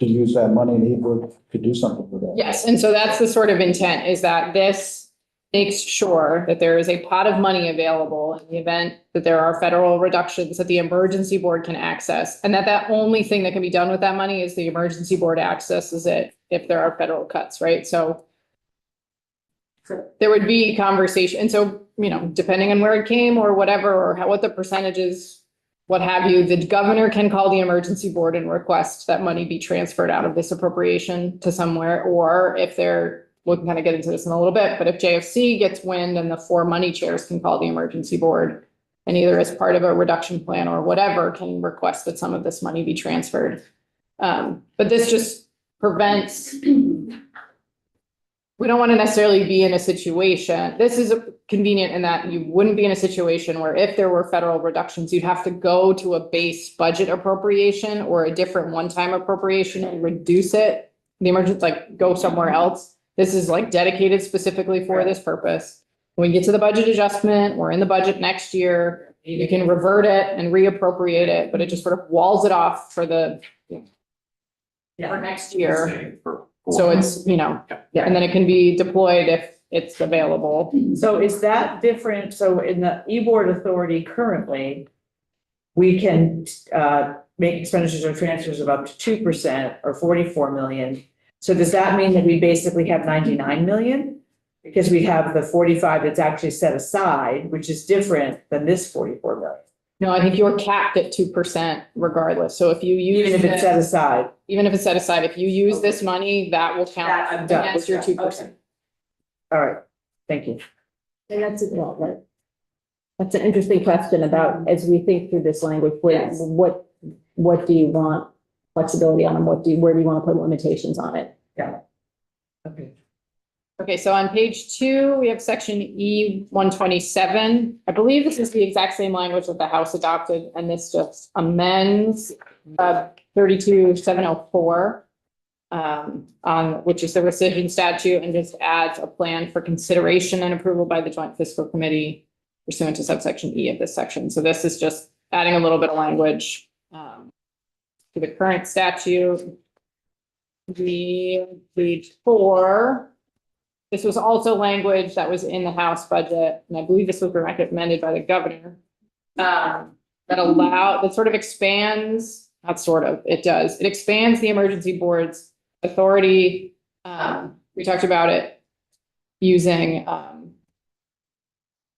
use that money and E-board could do something with that. yes, and so that's the sort of intent, is that this makes sure that there is a pot of money available in the event that there are federal reductions that the emergency board can access, and that only thing that can be done with that money is the emergency board accesses it if there are federal cuts, right? So there would be conversation, and so, depending on where it came or whatever, or what the percentage is, what have you, the governor can call the emergency board and request that money be transferred out of this appropriation to somewhere, or if we can kind of get into this in a little bit, but if JFC gets wind and the 4 money chairs can call the emergency board and either as part of a reduction plan or whatever can request that some of this money be transferred. But this just prevents, we don't want to necessarily be in a situation, this is convenient in that you wouldn't be in a situation where if there were federal reductions, you'd have to go to a base budget appropriation or a different one-time appropriation and reduce it. The emergency, go somewhere else. This is dedicated specifically for this purpose. When we get to the budget adjustment, we're in the budget next year, you can revert it and reappropriate it, but it just sort of walls it off for next year. So it's, and then it can be deployed if it's available. So is that different? So in the E-board authority currently, we can make expenditures or transfers of up to 2% or 44 million. So does that mean that we basically have 99 million? Because we have the 45 that's actually set aside, which is different than this 44 million. No, I think you're capped at 2% regardless. So if you use. Even if it's set aside. Even if it's set aside, if you use this money, that will count I'm done. against your 2%. All right, thank you. And that's an interesting question about, as we think through this language, Yes. what what do you want flexibility on, and where do you want to put limitations on it? Okay. Okay, so on page 2, we have section E 127. I believe this is the exact same language that the House adopted, and this just amends 32704 on which is the rescission statute, and just adds a plan for consideration and approval by the Joint Fiscal Committee pursuant to subsection E of this section. So this is just adding a little bit of language to the current statute. The page 4. This was also language that was in the House budget, and I believe this was recommended by the governor. That sort of expands, not sort of, it does. It expands the emergency board's authority. We talked about it using the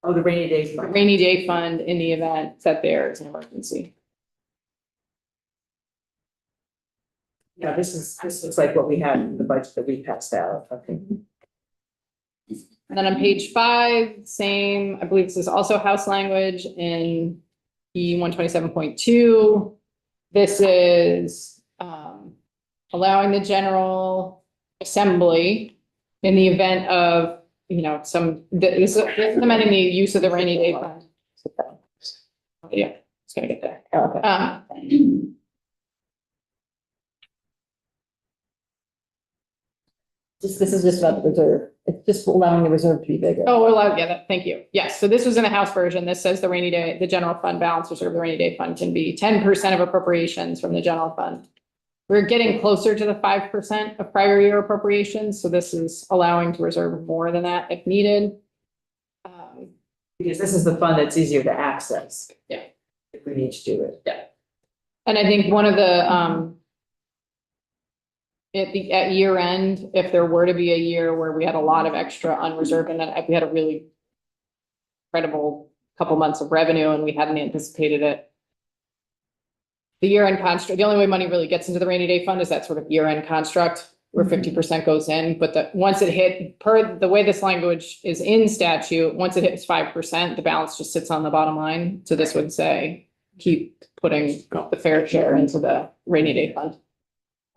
rainy day fund. rainy day fund in the event that there is an emergency. Yeah, this looks like what we had in the budget that we passed out, I think. And then on page 5, same, I believe this is also House language in E 127.2. This is allowing the General Assembly in the event of, this is amending the use of the rainy day fund. Yeah, it's gonna get there. Okay. This is just about the reserve. It's just allowing the reserve to be bigger. Oh, well, yeah, thank you. Yes, so this was in the House version. This says the general fund balance reserve, the rainy day fund can be 10% of appropriations from the general fund. We're getting closer to the 5% of prior year appropriations, so this is allowing to reserve more than that if needed. Because this is the fund that's easier to access. Yeah. If we need to do it. Yeah. And I think one of the, at year end, if there were to be a year where we had a lot of extra unreserved, and then if we had a really incredible couple months of revenue and we hadn't anticipated it, the year-end construct, the only way money really gets into the rainy day fund is that sort of year-end construct where 50% goes in, but once it hit, per the way this language is in statute, once it hits 5%, the balance just sits on the bottom line. So this would say, keep putting the fair share into the rainy day fund.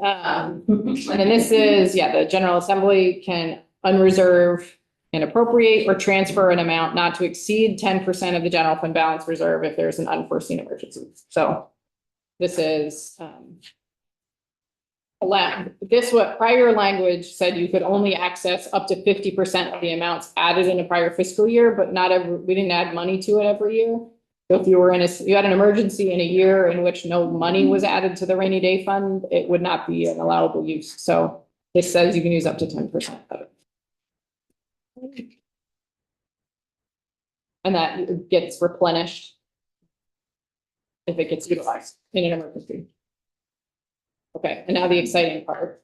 And then this is, the General Assembly can unreserve and appropriate or transfer an amount not to exceed 10% of the general fund balance reserve if there's an unforeseen emergency. So this is what prior language said you could only access up to 50% of the amounts added in a prior fiscal year, but we didn't add money to it every year. So if you had an emergency in a year in which no money was added to the rainy day fund, it would not be an allowable use. So this says you can use up to 10% of it. And that gets replenished if it gets utilized in an emergency. Okay, and now the exciting part.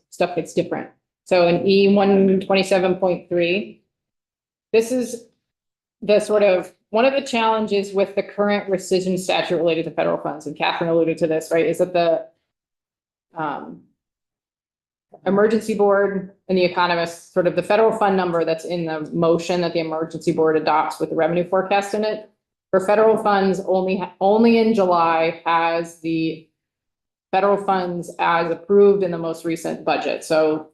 Stuff gets different. So in E 127.3, this is the sort of one of the challenges with the current rescission statute related to federal funds, and Catherine alluded to this, right, is that the emergency board and the economists, sort of the federal fund number that's in the motion that the emergency board adopts with the revenue forecast in it, for federal funds only in July has the federal funds as approved in the most recent budget. So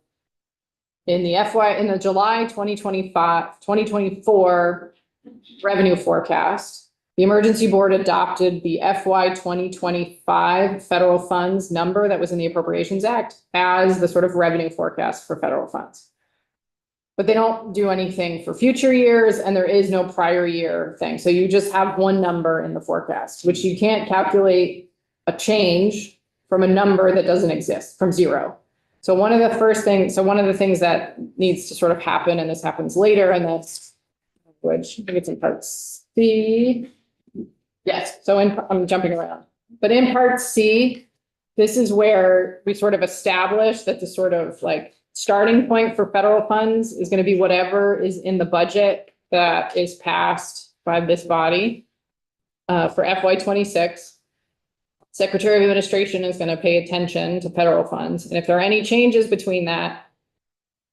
in the July 2024 revenue forecast, the emergency board adopted the FY 2025 federal funds number that was in the Appropriations Act as the sort of revenue forecast for federal funds. But they don't do anything for future years, and there is no prior year thing. So you just have one number in the forecast, which you can't calculate a change from a number that doesn't exist, from zero. So one of the things that needs to sort of happen, and this happens later, and that's which I think it's in part C. Yes, so I'm jumping around. But in part C, this is where we sort of establish that the sort of like starting point for federal funds is going to be whatever is in the budget that is passed by this body for FY 26. Secretary of Administration is going to pay attention to federal funds. And if there are any changes between that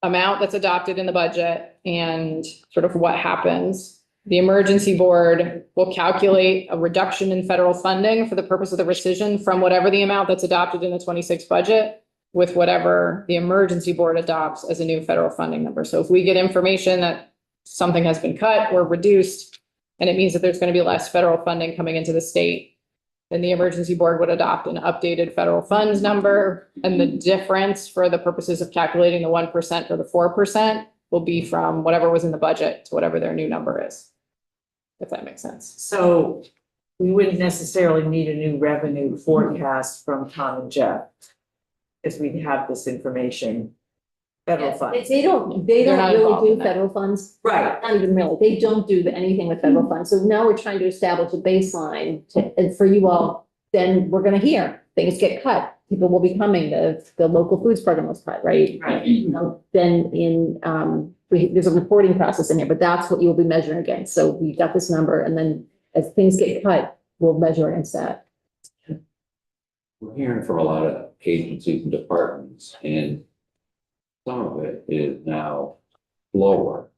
amount that's adopted in the budget and sort of what happens the emergency board will calculate a reduction in federal funding for the purpose of the rescission from whatever the amount that's adopted in the 26 budget with whatever the emergency board adopts as a new federal funding number. So if we get information that something has been cut or reduced, and it means that there's going to be less federal funding coming into the state, then the emergency board would adopt an updated federal funds number. And the difference for the purposes of calculating the 1% or the 4% will be from whatever was in the budget to whatever their new number is. If that makes sense. So we wouldn't necessarily need a new revenue forecast from Tom and Jeff, if we have this information, federal funds. They don't They're not involved really in do that. federal funds. Right. Not even really. They don't do anything with federal funds. So now we're trying to establish a baseline and for you all, then we're gonna hear things get cut. People will be coming, the local foods program was cut, right? Right. You know, then there's a reporting process in here, but that's what you'll be measuring against. So we've got this number and then as things get cut, we'll measure against that. We're hearing from a lot of agencies and departments, and some of it is now lower.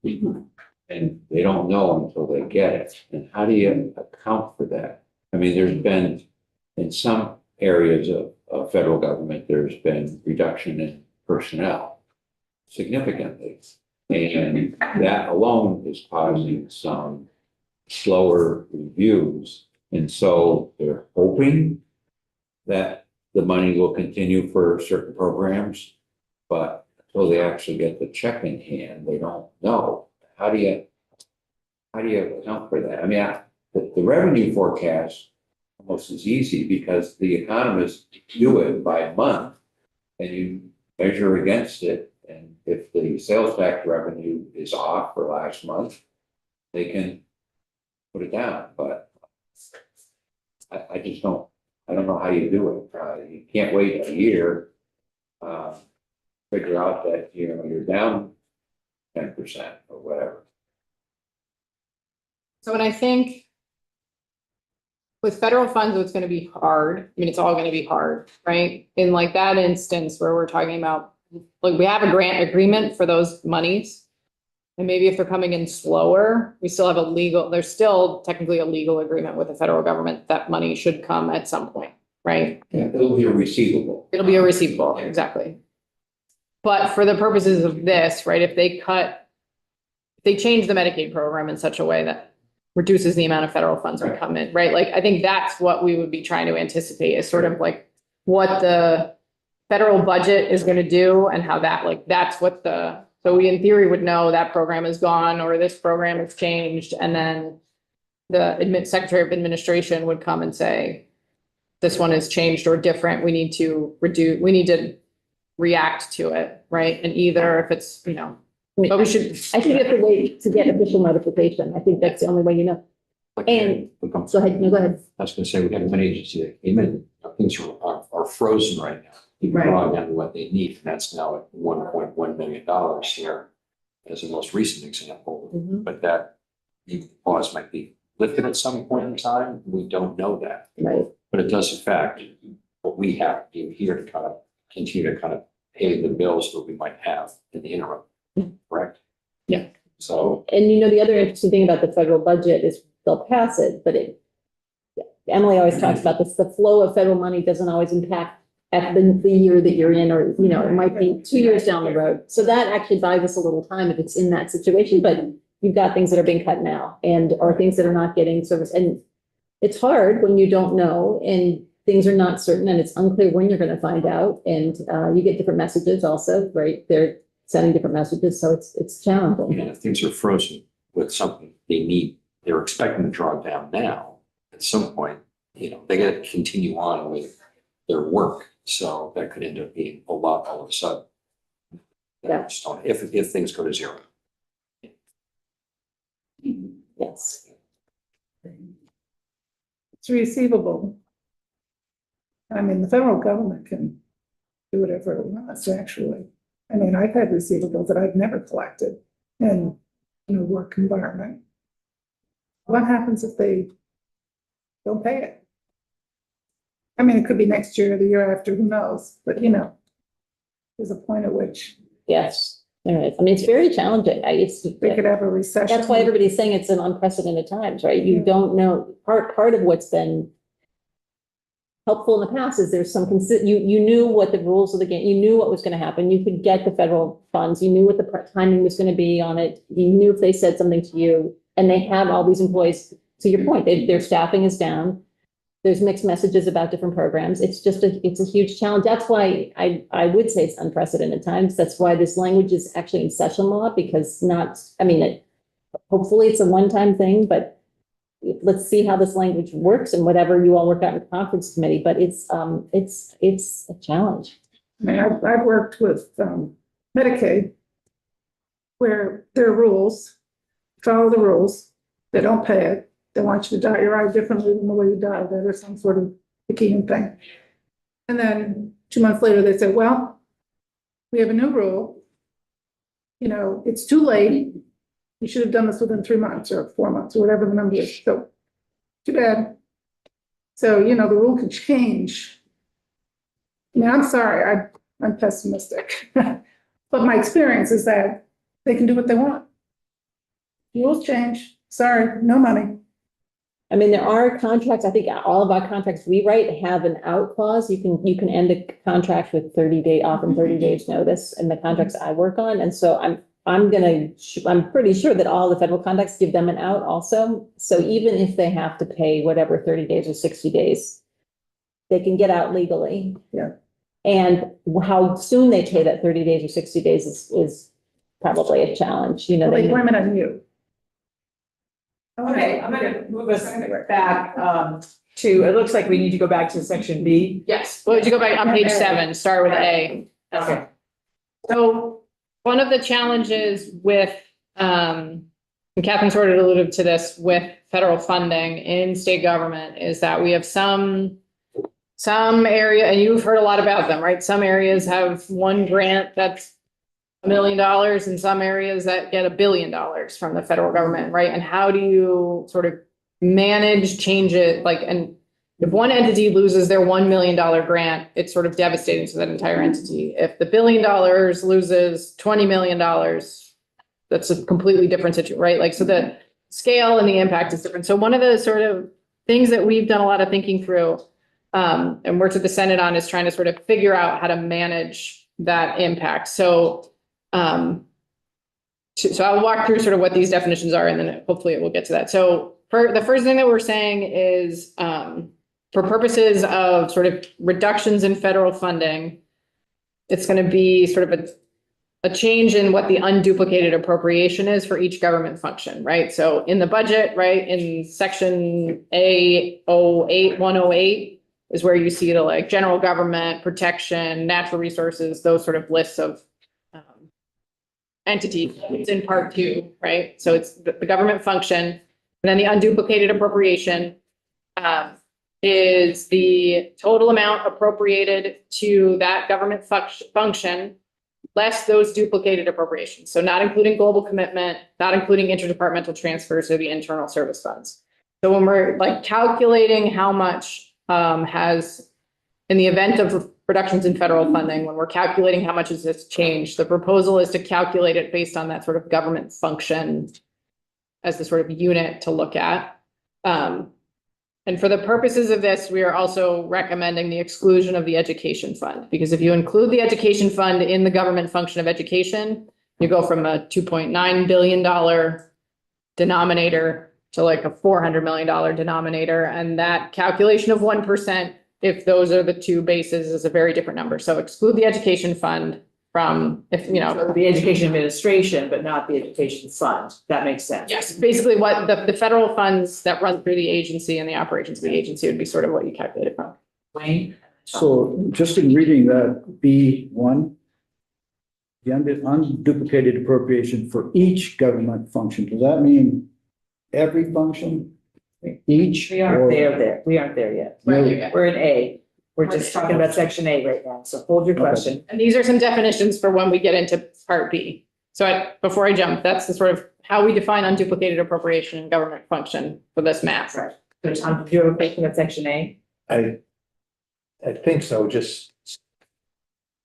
And they don't know until they get it. And how do you account for that? I mean, there's been, in some areas of federal government, there's been reduction in personnel significantly. And that alone is causing some slower reviews. And so they're hoping that the money will continue for certain programs, but until they actually get the check in hand, they don't know. How do you account for that? I mean, the revenue forecast almost is easy because the economists do it by month and you measure against it. And if the sales tax revenue is off for last month, they can put it down, but I just don't know how you do it. You can't wait a year, figure out that, you know, you're down 10% or whatever. So when I think with federal funds, it's going to be hard. I mean, it's all going to be hard, right? In like that instance where we're talking about, like we have a grant agreement for those monies. And maybe if they're coming in slower, we still have there's still technically a legal agreement with the federal government that money should come at some point, right? Yeah, it'll be a receivable. It'll be a receivable, exactly. But for the purposes of this, right, if they change the Medicaid program in such a way that reduces the amount of federal funds that come in, right? Like, I think that's what we would be trying to anticipate is sort of like what the federal budget is going to do and how that, like, that's what so we in theory would know that program is gone or this program has changed. And then the Secretary of Administration would come and say, this one has changed or different. We need to react to it, right? And either if it's, you know, but we should. I think you have to wait to get official notification. I think that's the only way you know. And go ahead, no, go ahead. I was gonna say, we have one agency that came in, things are frozen right now. People Right. drawing down what they need, and that's now at $1.1 million here as the most recent example. Mhm. But that the pause might be lifted at some point in time. We don't know that, Right. but it does affect what we have to do here to kind of continue to kind of pay the bills that we might have in the interim, correct? Yeah. So And you know, the other interesting thing about the federal budget is they'll pass it, but Emily always talks about this, the flow of federal money doesn't always impact at the year that you're in, or, you know, it might be 2 years down the road. So that actually buys us a little time if it's in that situation, but you've got things that are being cut now or things that are not getting service. And it's hard when you don't know and things are not certain and it's unclear when you're going to find out. And you get different messages also, right? They're sending different messages. So it's challenging. if things are frozen with something they're expecting to draw down now, at some point, you know, they got to continue on with their work. So that could end up being a lot all of a sudden. Yeah. Just don't, if things go to zero. Yes. It's receivable. I mean, the federal government can do whatever it wants, actually. I mean, I've had receivables that I've never collected in a work environment. What happens if they don't pay it? I mean, it could be next year or the year after, who knows? But, you know, there's a point at which Yes. All right. I mean, it's very challenging. We could have a recession. That's why everybody's saying it's an unprecedented times, right? You don't know, part of what's been helpful in the past is there's some you knew what the rules of the game, you knew what was going to happen. You could get the federal funds. You knew what the timing was going to be on it. You knew if they said something to you, and they have all these employees, to your point, their staffing is down. There's mixed messages about different programs. It's just it's a huge challenge. That's why I would say it's unprecedented times. That's why this language is actually in session law, because hopefully it's a one-time thing, but let's see how this language works and whatever you all work out in the conference committee, but it's a challenge. I mean, I've worked with Medicaid, where there are rules, follow the rules, they don't pay it. They want you to dot your I differently than the way you dot it, or some sort of Pekinian thing. And then 2 months later, they say, well, we have a new rule. You know, it's too late. You should have done this within 3 months or 4 months or whatever the number is. So too bad. So, you know, the rule could change. I mean, I'm sorry, I'm pessimistic. But my experience is that they can do what they want. Rules change. Sorry, no money. I mean, there are contracts, I think all of our contracts we write have an out clause. You can end a contract with 30 days notice in the contracts I work on. And so I'm pretty sure that all the federal contracts give them an out also. So even if they have to pay whatever 30 days or 60 days, they can get out legally. Yeah. And how soon they pay that 30 days or 60 days is probably a challenge, you know. They blame it on you. Okay, I'm gonna move us back to, it looks like we need to go back to section B. Yes, well, would you go back on page 7, start with A. Okay. So one of the challenges with, and Catherine sort of alluded to this with federal funding in state government, is that we have some area, and you've heard a lot about them, right? Some areas have one grant that's $1 million, and some areas that get $1 billion from the federal government, right? And how do you sort of manage, change it? Like, and if one entity loses their $1 million grant, it's sort of devastating to that entire entity. If the $1 billion loses $20 million, that's a completely different situation, right? Like, so the scale and the impact is different. So one of the sort of things that we've done a lot of thinking through, and worked with the Senate on, is trying to sort of figure out how to manage that impact. So I'll walk through sort of what these definitions are, and then hopefully it will get to that. So for the first thing that we're saying is, for purposes of sort of reductions in federal funding, it's going to be sort of a change in what the unduplicated appropriation is for each government function, right? So in the budget, right, in section A08-108 is where you see the like general government, protection, natural resources, those sort of lists of entity. It's in part 2, right? So it's the government function, and then the unduplicated appropriation is the total amount appropriated to that government function, less those duplicated appropriations. So not including global commitment, not including interdepartmental transfers or the internal service funds. So when we're like calculating how much has, in the event of reductions in federal funding, when we're calculating how much is this change, the proposal is to calculate it based on that sort of government function as the sort of unit to look at. And for the purposes of this, we are also recommending the exclusion of the education fund, because if you include the education fund in the government function of education, you go from a $2.9 billion denominator to like a $400 million denominator. And that calculation of 1%, if those are the two bases, is a very different number. So exclude the education fund from, if, you know. The education administration, but not the education fund. That makes sense. Yes, basically what the federal funds that run through the agency and the operations of the agency would be sort of what you calculated from. Wayne? So just in reading that B1, the unduplicated appropriation for each government function, does that mean every function? Each? We aren't or- there. We aren't there yet. No. We're in A. We're just talking about section A right now. So hold your question. And these are some definitions for when we get into part B. So before I jump, that's the sort of how we define unduplicated appropriation in government function for this map. Right. So Tom, do you have a question about section A? I think so, just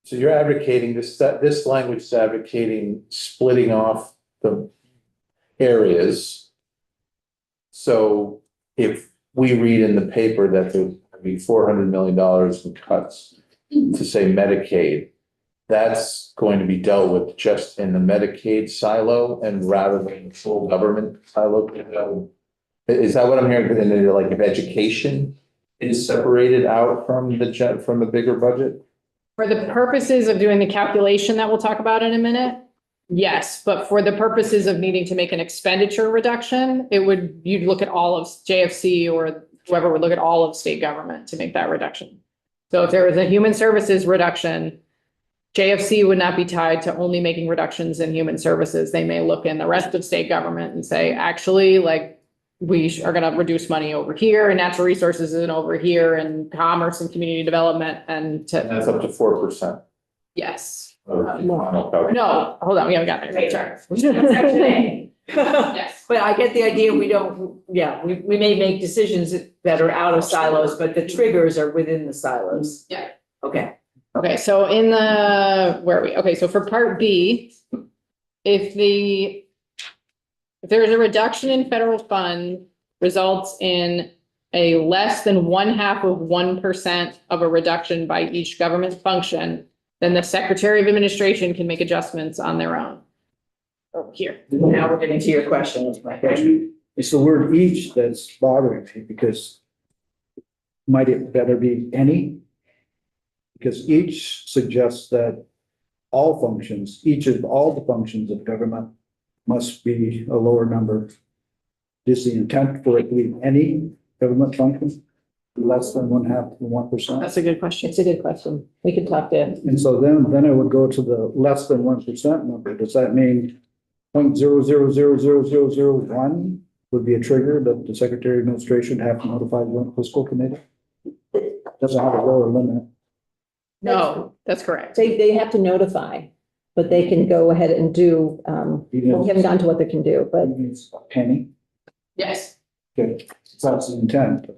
So you're advocating this language is advocating splitting off the areas. So if we read in the paper that there's going to be $400 million in cuts to say Medicaid, that's going to be dealt with just in the Medicaid silo and rather than the full government silo. Is that what I'm hearing? And then like if education is separated out from the bigger budget? For the purposes of doing the calculation that we'll talk about in a minute, yes, but for the purposes of needing to make an expenditure reduction, you'd look at all of JFC or whoever would look at all of state government to make that reduction. So if there was a human services reduction, JFC would not be tied to only making reductions in human services. They may look in the rest of state government and say, actually, like, we are going to reduce money over here and natural resources and over here and commerce and community development and That's up to 4%. yes. No, Hold on, we haven't got there. Yes. But I get the idea, we may make decisions that are out of silos, but the triggers are within the silos. Yeah. Okay. Okay, so where are we? Okay, so for part B, if there's a reduction in federal fund results in a less than 0.5% of a reduction by each government function, then the Secretary of Administration can make adjustments on their own. Over here. Now we're getting to your question. It's the word each that's bothering me because might it better be any? Because each suggests that all functions, each of all the functions of government must be a lower number. Is the intent for it to be any government function less than 0.5 to 1%? That's a good question. It's a good question. We could talk to. And so then I would go to the less than 1% number. Does that mean 0.00000001 would be a trigger that the Secretary of Administration have to notify the fiscal committee? Doesn't have a lower limit. No, that's correct. They have to notify, but they can go ahead and do, we haven't gotten to what they can do, but It's a penny. Yes. Okay, so that's the intent.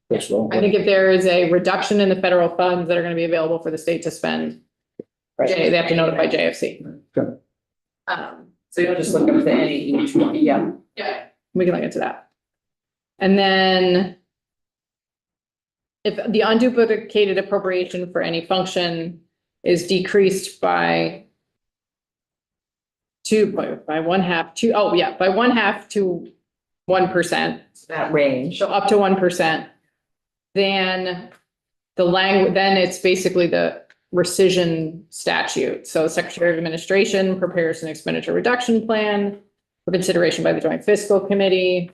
That's all. I think if there is a reduction in the federal funds that are going to be available for the state to spend, they have to notify JFC. Okay. So you'll just look up the any each one, yeah. Yeah, we can look into that. And then if the unduplicated appropriation for any function is decreased by by 1/2 to 1%. That range. So up to 1%, then then it's basically the rescission statute. So the Secretary of Administration prepares an expenditure reduction plan for consideration by the Joint Fiscal Committee.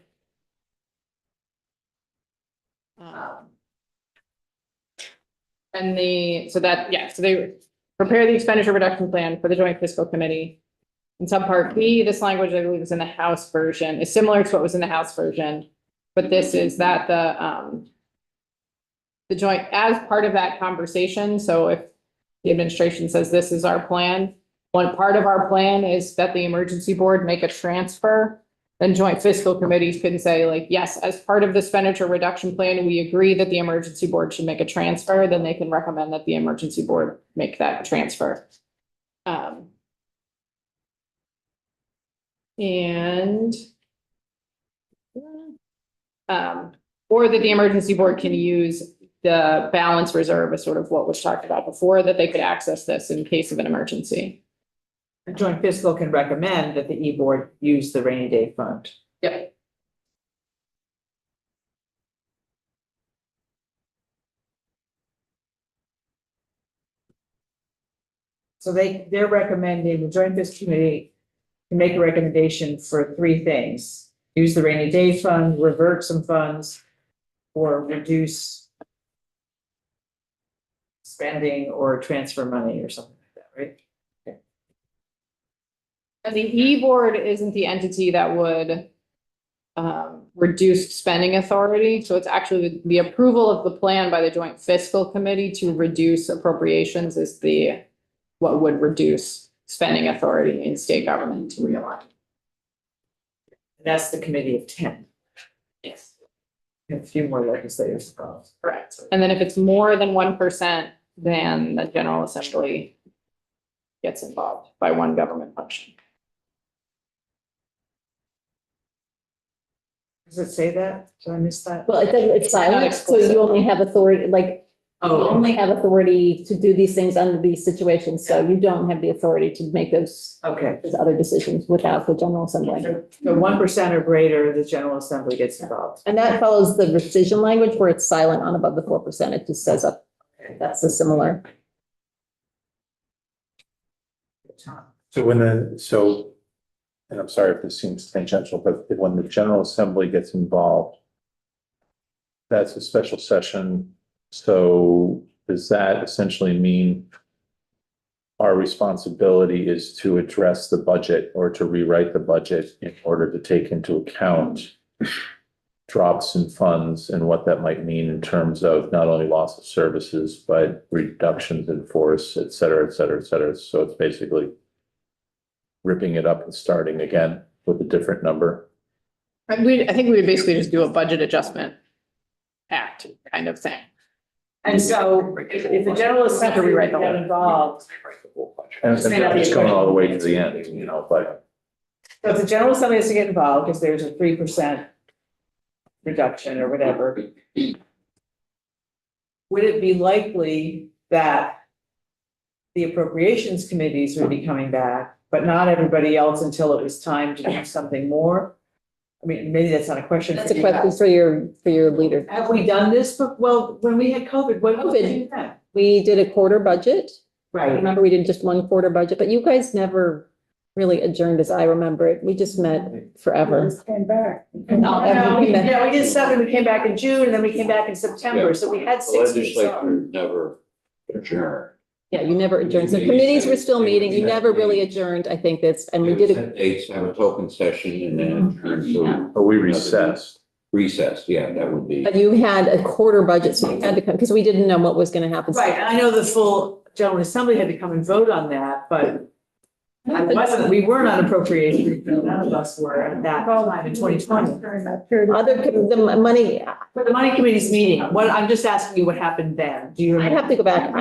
So they prepare the expenditure reduction plan for the Joint Fiscal Committee. In subpart B, this language, I believe, is in the House version, is similar to what was in the House version, but this is that the joint, as part of that conversation, so if the administration says this is our plan, one part of our plan is that the emergency board make a transfer, then joint fiscal committees can say like, yes, as part of the expenditure reduction plan, we agree that the emergency board should make a transfer, then they can recommend that the emergency board make that transfer. Or that the emergency board can use the balance reserve as sort of what was talked about before, that they could access this in case of an emergency. The joint fiscal can recommend that the E-board use the rainy day fund. Yep. So they're recommending, the joint fiscal committee can make a recommendation for 3 things. Use the rainy day fund, revert some funds, or reduce spending or transfer money or something like that, right? Okay. And the E-board isn't the entity that would reduce spending authority. So it's actually the approval of the plan by the Joint Fiscal Committee to reduce appropriations is what would reduce spending authority in state government to realign. That's the committee of 10. Yes. A few more legislators involved. Correct. And then if it's more than 1%, then the General Assembly gets involved by one government function. Does it say that? Did I miss that? Well, it's silent, so you only have authority, like, you only have authority to do these things under these situations, so you don't have the authority to make those Okay. other decisions without the General Assembly. So 1% or greater, the General Assembly gets involved. And that follows the rescission language where it's silent on above the 4%. It just says up, that's a similar. So and I'm sorry if this seems tangential, but when the General Assembly gets involved, that's a special session. So does that essentially mean our responsibility is to address the budget or to rewrite the budget in order to take into account drops in funds and what that might mean in terms of not only loss of services, but reductions in force, et cetera, et cetera, et cetera. So it's basically ripping it up and starting again with a different number. I think we would basically just do a budget adjustment act kind of thing. And so if the General Assembly rewrite the get whole- involved, And it's going all the way to the end, but so if the General Assembly has to get involved, because there's a 3% reduction or whatever, would it be likely that the appropriations committees would be coming back, but not everybody else until it was time to do something more? I mean, maybe that's not a question. That's for a you question guys. for your leader. Have we done this? Well, when we had COVID, what did we do then? We did a quarter budget. Right. Remember, we did just one quarter budget, but you guys never really adjourned as I remember it. We just met forever. Just came back. No, we did stuff and we came back in June and then we came back in September, so we had The 6 weeks off. legislature never adjourned. Yeah, you never adjourned. So committees were still meeting. You never really adjourned. I think that's, and we did it. Set dates, have a token session and then adjourn to but we recessed. recess. Yeah, that would be. But you had a quarter budget, so you had to come, because we didn't know what was gonna happen. Right, and I know the full General Assembly had to come and vote on that, but we weren't on appropriations, none of us were at that time in 2020. During that period. The money, For the money committee's meeting, I'm just asking you what happened then, do you I remember? have to go back.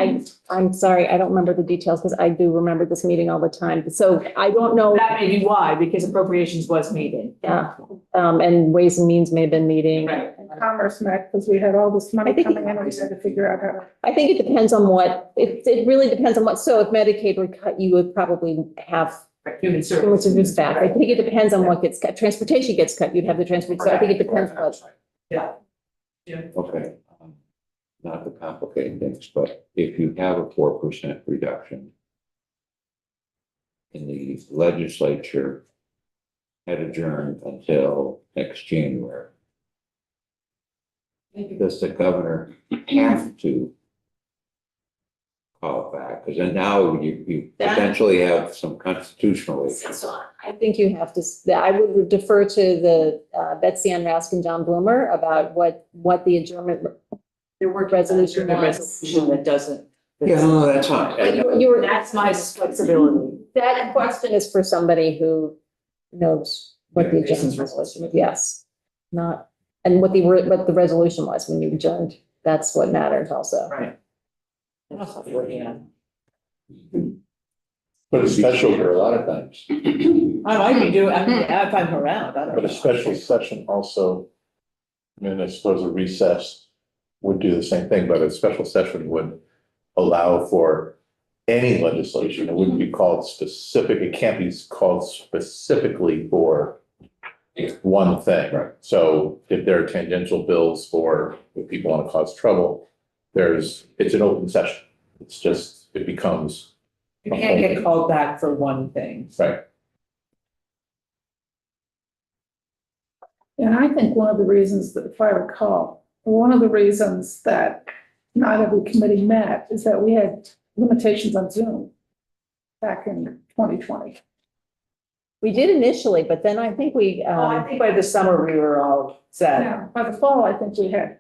I'm sorry, I don't remember the details because I do remember this meeting all the time. So I don't know. That may be why, because appropriations was meeting. Yeah, and Ways and Means may have been meeting. Right. And Commerce met because we had all this I money think- coming in and we had to figure out how to. I think it depends on what, it really depends on what, so if Medicaid were cut, you would probably have Human human services. services back. I think it depends on what gets cut. Transportation gets cut, you'd have the transport, so I think it depends what. Yeah. Okay. Not to complicate things, but if you have a 4% reduction and the legislature had adjourned until next January, does the governor have to call it back? Because then now you potentially have some constitutional issues. So I think you have to, I would defer to the Betsy Ann Rask and John Bloomer about what the adjournment There were resolution a was. resolution that doesn't. Yeah, no, that's fine. But you were, That's my flexibility. that question is for somebody who knows what the adjournment resolution, yes. Not, and what the resolution was when you adjourned, that's what matters also. Right. But a special, A lot of times. I might be doing, I mean, if I'm around, I don't know. but a special session also, I mean, I suppose a recess would do the same thing, but a special session would allow for any legislation. It wouldn't be called specific, it can't be called specifically for one thing. Right. So if there are tangential bills for, if people want to cause trouble, it's an open session. It's just, it becomes. You can't get called back for one thing. Right. And I think one of the reasons that, if I recall, one of the reasons that not every committee met is that we had limitations on Zoom back in 2020. We did initially, but then I think we, I think by the summer we were all set. Yeah, by the fall, I think we had.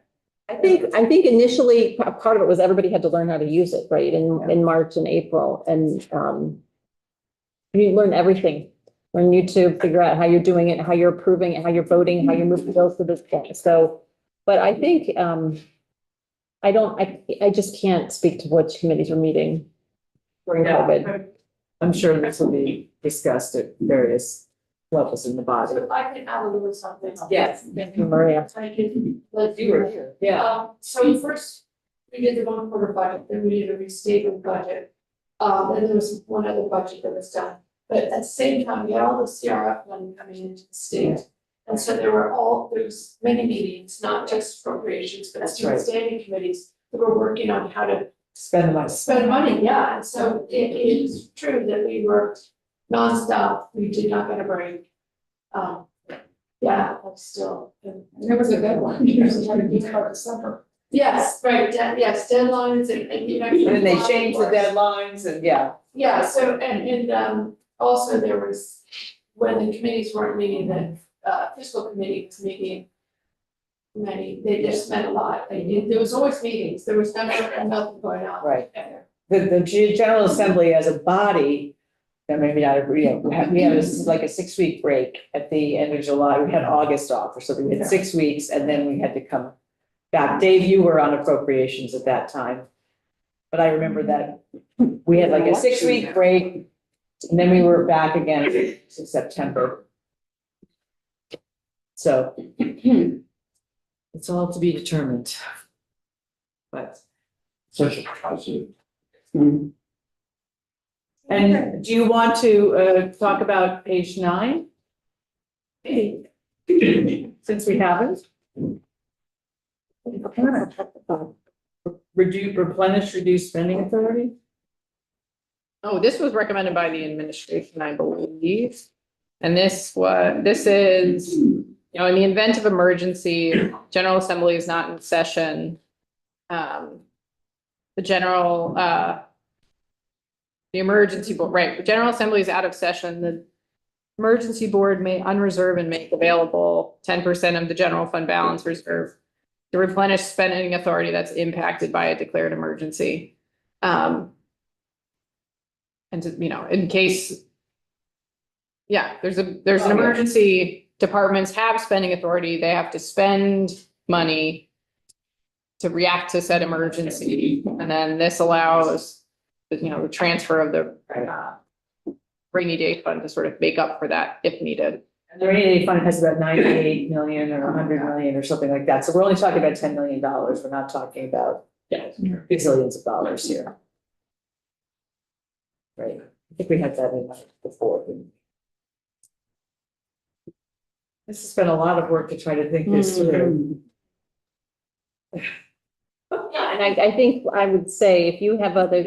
I think initially, part of it was everybody had to learn how to use it, right, in March and April, and you learn everything. Learn YouTube, figure out how you're doing it, how you're approving it, how you're voting, how you're moving bills to this point, so, but I think, I just can't speak to which committees were meeting during COVID. I'm sure this will be discussed at various levels in the body. So if I can add a little something. Yes, thank you, Maria. I can let You were here. Yeah. So first, we did the 1/4 budget, then we did a restatement budget. Then there was one other budget that was done, but at the same time, we had all the CRF money coming into the state. And so there was many meetings, not just appropriations, but That's right. standing committees that were working on how to Spend the money. spend money, yeah, and so it is true that we worked nonstop, we did not get a break. Yeah, I'm still. And there was a deadline, because it had to be by December. Yes, right, yes, deadlines and you know. And then they changed the deadlines and yeah. Yeah, so and also there was, when the committees weren't meeting, the fiscal committee was meeting. They just met a lot, there was always meetings, there was never nothing going on. Right. The General Assembly as a body, and maybe not agree, we had like a 6-week break at the end of July. We had August off, so we had 6 weeks and then we had to come back. Dave, you were on appropriations at that time. But I remember that we had like a 6-week break and then we were back again in September. So it's all to be determined. But. Such a positive. And do you want to talk about page 9? Since we haven't. Replenish, reduce spending authority? Oh, this was recommended by the administration, I believe. And this is, in the event of emergency, General Assembly is not in session. The emergency board, right, the General Assembly is out of session, the emergency board may unreserve and make available 10% of the general fund balance reserve to replenish spending authority that's impacted by a declared emergency. And in case, there's an emergency, departments have spending authority, they have to spend money to react to said emergency, and then this allows the transfer of the rainy day fund to sort of make up for that if needed. And the rainy day fund has about 98 million or 100 million or something like that. So we're only talking about $10 million. We're not talking about gazillions of dollars here. Right. I think we had that in before. This has been a lot of work to try to think this through. Yeah, and I think I would say if you have other,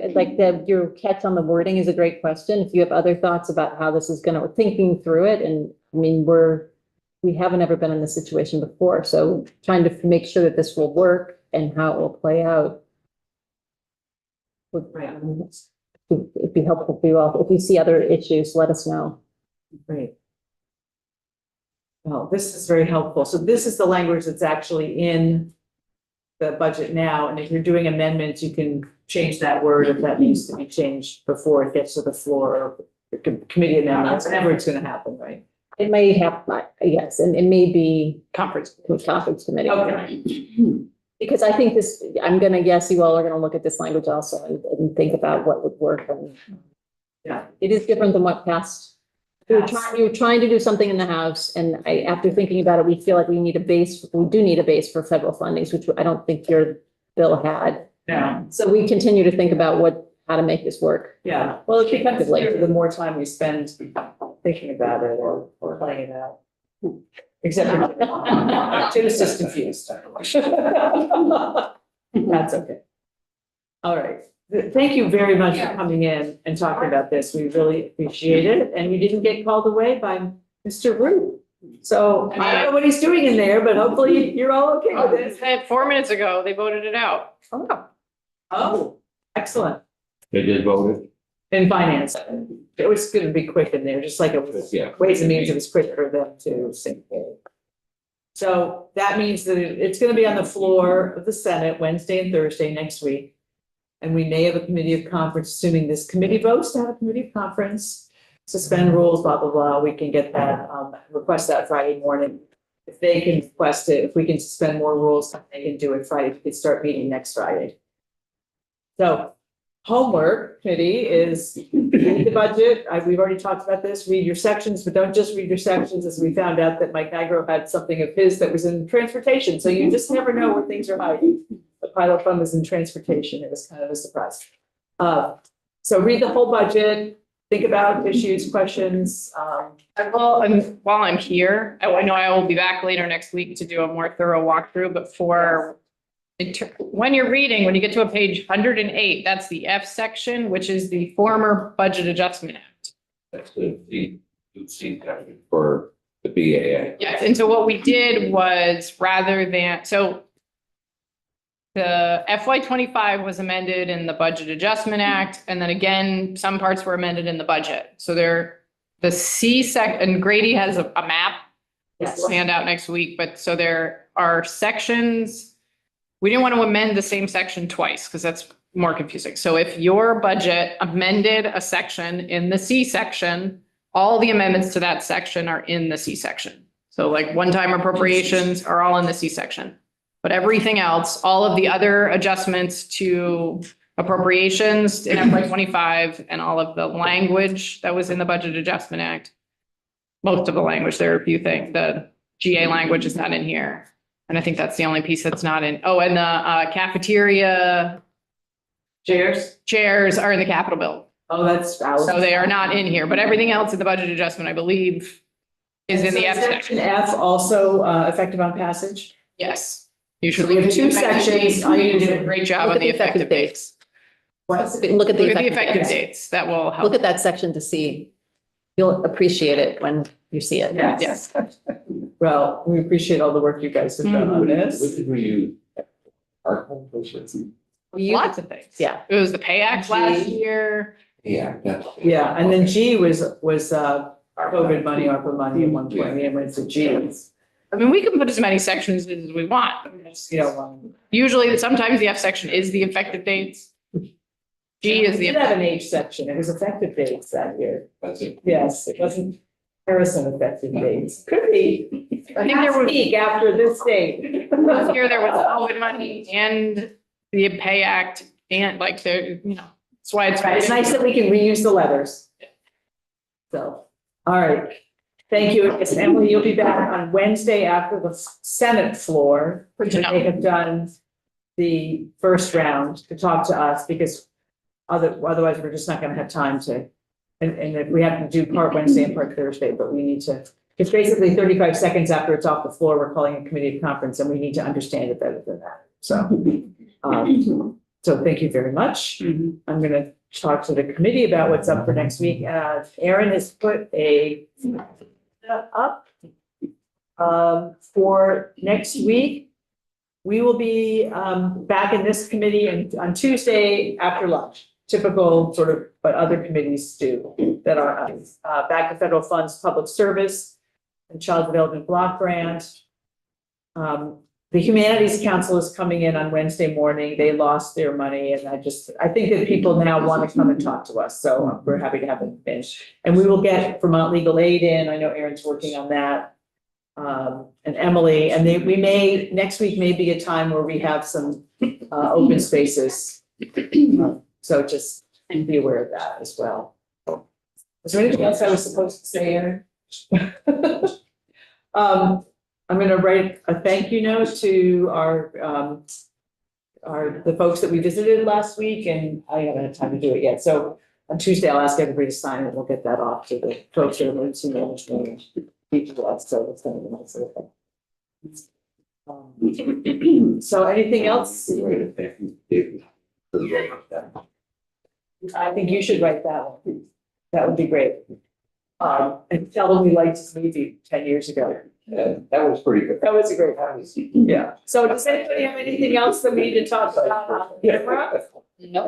your catch on the wording is a great question. If you have other thoughts about how this is we're thinking through it, and I mean, we haven't ever been in this situation before, so trying to make sure that this will work and how it will play out. It'd be helpful for you all. If you see other issues, let us know. Great. Well, this is very helpful. So this is the language that's actually in the budget now, and if you're doing amendments, you can change that word if that needs to be changed before it gets to the floor, or committee amendments, whenever it's gonna happen, right? It may have, yes, and it may be conference committee. Okay. Because I think I'm gonna guess you all are gonna look at this language also and think about what would work. And Yeah. it is different than what passed. We were trying to do something in the House, and after thinking about it, we feel like we need a base. We do need a base for federal fundings, which I don't think your bill had. Yeah. So we continue to think about how to make this work. Yeah, well, it becomes clear the more time we spend thinking about it or playing it out. Except for Jim is just confused. That's okay. All right. Thank you very much for coming in and talking about this. We really appreciate it. And you didn't get called away by Mr. Root. So I don't know what he's doing in there, but hopefully you're all okay with it. 4 minutes ago, they voted it out. Oh, excellent. They did vote it? In finance. It was gonna be quick in there, just like it was Ways and Means, it was quick for them to sync it. So that means that it's gonna be on the floor of the Senate Wednesday and Thursday next week. And we may have a committee of conference, assuming this committee votes to have a committee of conference, suspend rules, blah, blah, blah. We can get that, request that Friday morning. If they can request it, if we can suspend more rules, they can do it Friday. We could start meeting next Friday. So homework committee is read the budget. We've already talked about this, read your sections, but don't just read your sections, as we found out that Mike Nigro had something of his that was in transportation. So you just never know where things are hiding. The pilot fund was in transportation. It was kind of a surprise. So read the whole budget, think about issues, questions. Well, and while I'm here, I know I will be back later next week to do a more thorough walkthrough, but when you're reading, when you get to a page 108, that's the F section, which is the former Budget Adjustment Act. That's the for the BAA. Yes, and so what we did was rather than, so the FY 25 was amended in the Budget Adjustment Act, and then again, some parts were amended in the budget. So the and Grady has a map. Yes. We'll hand out next week, but so there are sections. We didn't want to amend the same section twice because that's more confusing. So if your budget amended a section in the C section, all the amendments to that section are in the C section. So like one-time appropriations are all in the C section. But everything else, all of the other adjustments to appropriations in FY 25 and all of the language that was in the Budget Adjustment Act, most of the language, there are a few things, the GA language is not in here. And I think that's the only piece that's not in. Oh, and the cafeteria chairs are in the capital bill. Oh, that's out. So they are not in here, but everything else in the budget adjustment, I believe, is in the F Section section. F also effective on passage. Yes. You should So we have two sections. You did a great job Look on at the effective dates. Look at the Look at the effective effective dates. dates. That will help. Look at that section to see. You'll appreciate it when you see it. Yes. Well, we appreciate all the work you guys have done on What this. did we use? Lots of things. Yeah. It was the pay act last year. Yeah. that's- Yeah, and then G was COVID money, ARPA money at one point, and went to G. I mean, we can put as many sections as we want. You know, Usually, sometimes the F section is the effective dates. G is we the. did have an H section. It was effective dates that year. That's it. Yes, it wasn't Harrison effective dates. Could be. I think there was- Peak after this date. Last year, there was COVID money and the pay act and like the, that's why it's. Right, it's nice that we can reuse the letters. So, all right. Thank you. Yes, Emily, you'll be back on Wednesday after the Senate floor. Good to know. They have done the first round to talk to us because otherwise we're just not gonna have time to. And if we have to do part Wednesday and part Thursday, but we need to, it's basically 35 seconds after it's off the floor, we're calling a committee conference and we need to understand it better than that. So thank you very much. I'm gonna talk to the committee about what's up for next week. Erin has put a up for next week. We will be back in this committee and on Tuesday after lunch, typical sort of what other committees do that are back to federal funds, public service and child development block grant. The Humanities Council is coming in on Wednesday morning. They lost their money and I think that people now want to come and talk to us. So we're happy to have them finish. And we will get Vermont Legal Aid in. I know Erin's working on that. And Emily, and next week may be a time where we have some open spaces. So just be aware of that as well. Is there anything else I was supposed to say, Erin? I'm gonna write a thank you note to the folks that we visited last week, and I haven't had time to do it yet. So on Tuesday, I'll ask everybody to sign it. We'll get that off to the folks that are emergency management. So it's gonna be nice. So anything else? I think you should write that one. That would be great. And tell them we liked his movie 10 years ago. That was pretty good. That was a great movie. Yeah. So does anybody have anything else that we need to talk about? No.